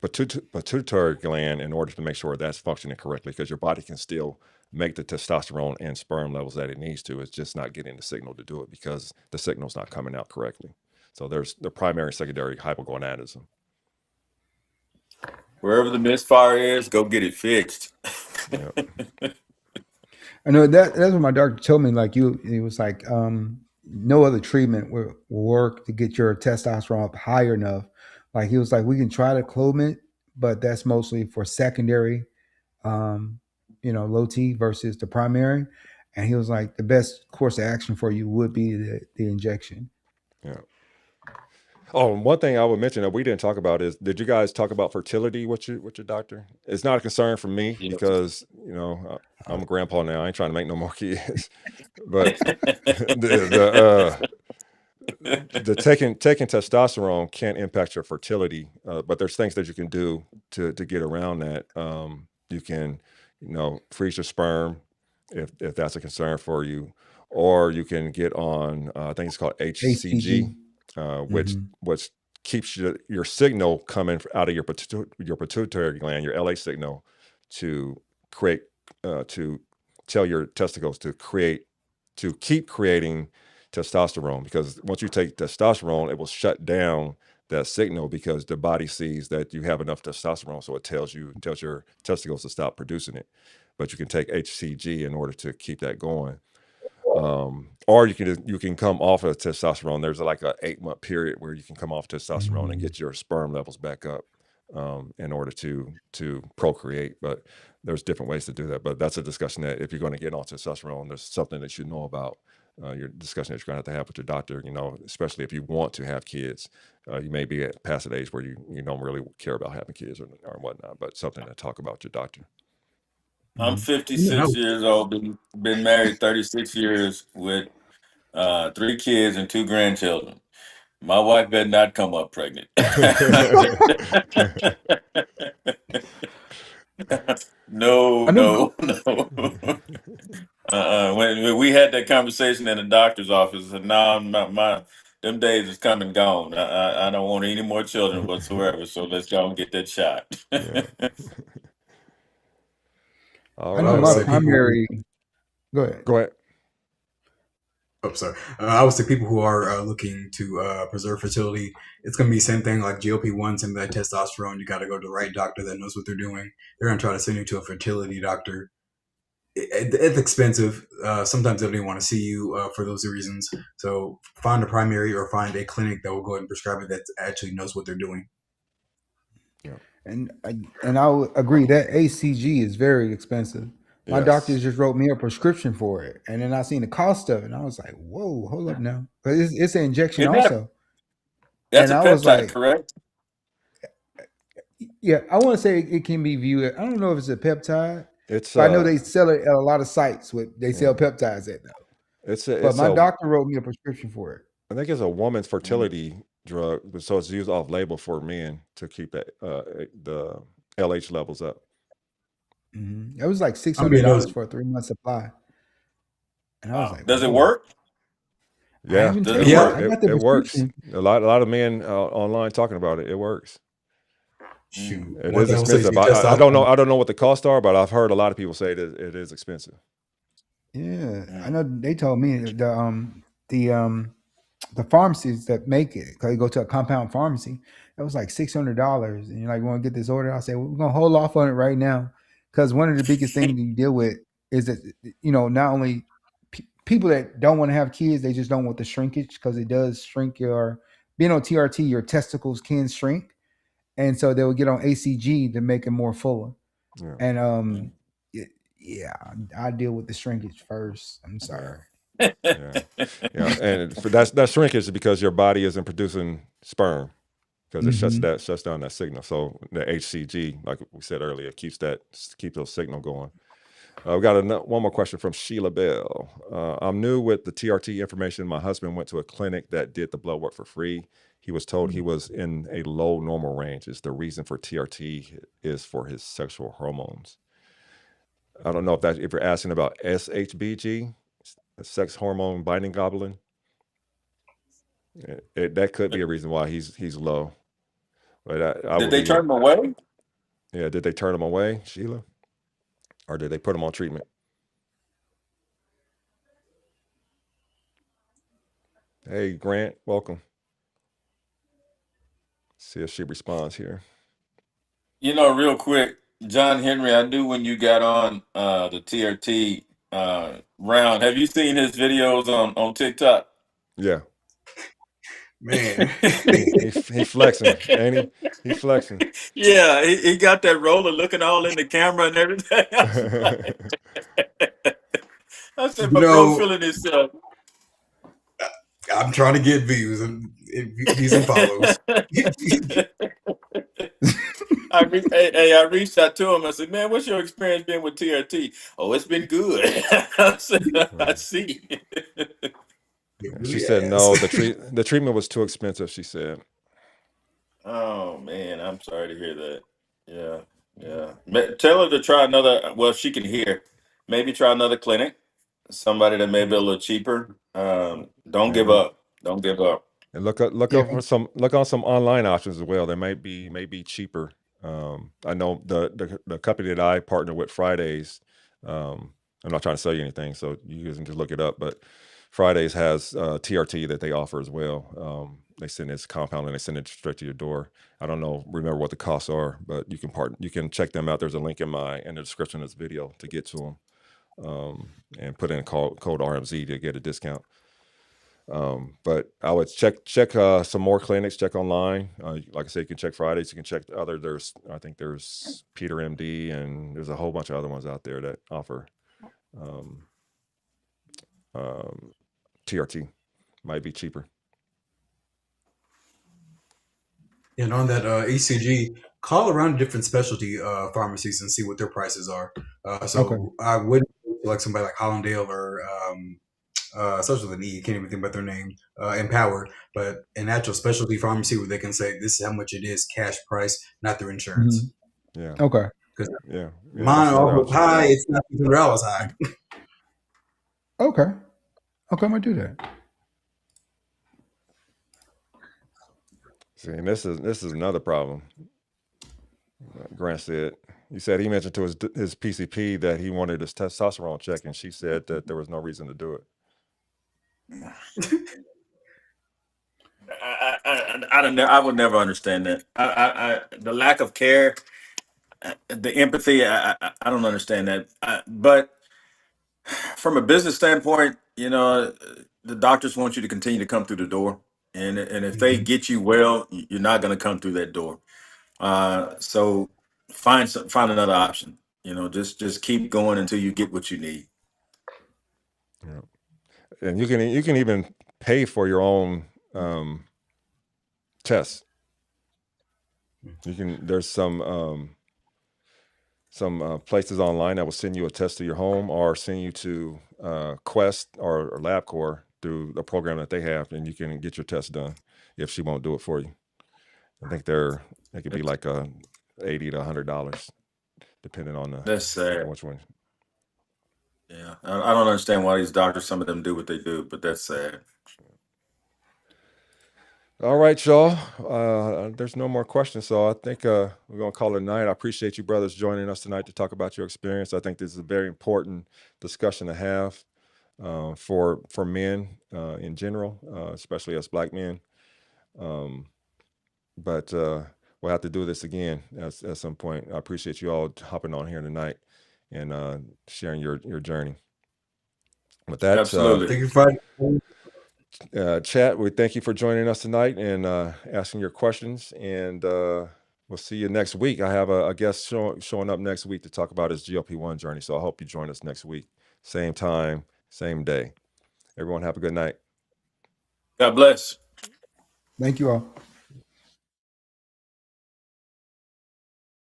pituitary gland in order to make sure that's functioning correctly, because your body can still make the testosterone and sperm levels that it needs to. It's just not getting the signal to do it because the signal's not coming out correctly. So there's the primary and secondary hypogonadism. Wherever the misfire is, go get it fixed. Yeah. I know that's what my doctor told me. Like he was like, no other treatment will work to get your testosterone up high enough. Like he was like, we can try the Clomid, but that's mostly for secondary, um, low T versus the primary. And he was like, the best course of action for you would be the injection. Yeah. Oh, and one thing I would mention that we didn't talk about is, did you guys talk about fertility with your doctor? It's not a concern for me Yep. because I'm a grandpa now. I ain't trying to make no more kids, but the taking testosterone can impact your fertility. But there's things that you can do to get around that. You can, freeze your sperm if that's a concern for you, or you can get on I think it's called HCG, HCG. which keeps your signal coming out of your pituitary gland, your LH signal, to create to tell your testicles to keep creating testosterone, because once you take testosterone, it will shut down that signal because the body sees that you have enough testosterone, so it tells your testicles to stop producing it. But you can take HCG in order to keep that going, or you can come off of testosterone. There's like a 8-month period where you can come off testosterone and get your sperm levels back up, in order to procreate. But there's different ways to do that. But that's a discussion that if you're going to get on testosterone, there's something that you know about. Your discussion that you're going to have with your doctor. Especially if you want to have kids, you may be at past an age where you don't really care about having kids or whatnot. But something to talk about with your doctor. I'm Yeah, 56 years old, been married 36 years with 3 kids and 2 grandchildren. My wife better not come up pregnant. No, I know. no, no. When we had that conversation in the doctor's office, and now my them days is come and gone. I don't want any more children whatsoever. So let's go and get that shot. Yeah. All I know I right. would my say Well, people who, primary. Go ahead. go ahead. oh, sorry. I would say people who are looking to preserve fertility, it's going to be the same thing like GLP-1, same like testosterone. You got to go to the right doctor that knows what they're doing. They're going to try to send you to a fertility doctor it's expensive. Sometimes they don't even want to see you for those reasons. So find a primary or find a clinic that will go ahead and prescribe it that actually knows what they're doing. And I would agree that ACG is very expensive. My doctor Yes. just wrote me a prescription for it, and then I seen the cost of it, and I was like, "Whoa, hold up now!" But it's an injection Isn't that also, that's and a I was peptide, like, correct? "Yeah, I want to say it can be viewed. I don't know if it's a peptide, It's but I know they sell it at a lot of sites. With they sell yeah. peptides at now. It's But it's my a doctor wrote me a prescription for it. I think it's a woman's Mm. fertility drug, but so it's used off label for men to keep that the LH levels up. It was like six I'm hundred being dollars honest. for a 3 month supply, and I was Wow. like, Does it "Whoa." work? I Yeah, haven't Does it taken it. Yeah, work? I got the it works. prescription. A lot of men online talking about it. It works. Mm. shoot. It One is thing I will say is expensive. your I don't know. testosterone. I don't know what the costs are, but I've heard a lot of people say it is expensive. Yeah, I Mm. know they told me the pharmacies that make it, because you go to a compound pharmacy, it was like $600, and you're like, "Want to get this order?" I say, well, "We're gonna hold off on it right now," because one of the biggest things you deal with is that not only people that don't want to have kids, they just don't want the shrinkage because it does shrink your being on TRT, your testicles can shrink, and so they will get on ACG to make it more fuller. Yeah, And Mm. yeah, I deal with the shrinkage first. I'm yeah, sorry. yeah, yeah. And for that shrinkage is because your body isn't producing sperm because it Hmm. shuts down that signal. So the HCG, like we said earlier, keeps those signal going. We got one more question from Sheila Bell. I'm new with the TRT information. My husband went to a clinic that did the blood work for free. He was told he was in a low normal range. Is the reason for TRT is for his sexual hormones. I don't know if you're asking about SHBG, sex hormone binding globulin. That could be a reason why he's low. But I Did would they be turn him away? yeah. Did they turn him away, Sheila, or did they put him on treatment? Hey, Grant, welcome. See if she responds here. Real quick, John Henry, I knew when you got on the TRT round. Have you seen his videos on TikTok? Yeah, Man. he flexing, ain't he? He flexing. Yeah, he got that roller looking all in the camera and everything. I said, You my bro know, feeling himself. I'm trying to get views and views and follows. I reached out to him. I said, "Man, what's your experience been with TRT?" Oh, it's been good. I said, "I see." It She really said has. no. The treatment was too expensive. She said. Oh man, I'm sorry to hear that. Yeah, yeah. Tell her to try another. Well, she can hear. Maybe try another clinic. Somebody that may be a little cheaper. Don't give And up. Don't give up. Yeah. look on some online options as well. They may be cheaper. I know the company that I partner with, Fridays. I'm not trying to sell you anything, so you guys can just look it up. But Fridays has TRT that they offer as well. They send this compound and they send it straight to your door. I don't remember what the costs are, but you can check them out. There's a link in the description of this video to get to them, and put in code RMZ to get a discount. But I would check some more clinics, check online. Like I said, you can check Fridays, you can check the other. I think there's Peter MD, and there's a whole bunch of other ones out there that offer um, um, TRT. Might be cheaper. And on that ECG, call around different specialty pharmacies and see what their prices are. Okay. So I wouldn't like somebody like Hollandale or such with an E, can't even think about their name, Empower, but an actual specialty pharmacy where they can say this is how much it is, cash price, not through insurance. Yeah, Okay. Because yeah. That's mine another almost option. high, it's not $200 high. Okay. Okay. I'm gonna do that. See, and this is another problem. Grant said he mentioned to his PCP that he wanted his testosterone check, and she said that there was no reason to do it. I don't know. I would never understand that. The lack of care, the empathy. I don't understand that. But From a business standpoint, the doctors want you to continue to come through the door, and if they Mm-hmm. get you well, you're not going to come through that door. So find another option. Just keep going until you get what you need. Yeah. And you can even pay for your own tests. There's some places online that will send you a test to your home or send you to Quest or LabCorp through the program that they have, and you can get your test done if she won't do it for you. I think it could be like $80 to $100 depending on That's sad. which one. Yeah, I don't understand why these doctors, some of them do what they do, but that's sad. All right, y'all. There's no more questions, so I think we're gonna call it a night. I appreciate you brothers joining us tonight to talk about your experience. I think this is a very important discussion to have for men in general, especially us Black men. But we'll have to do this again at some point. I appreciate you all hopping on here tonight and sharing your journey. With that, Absolutely. Thank you for fighting. chat, we thank you for joining us tonight and asking your questions. And we'll see you next week. I have a guest showing up next week to talk about his GLP-1 journey. So I hope you join us next week. Same time, same day. Everyone have a good night. God bless. Thank you all.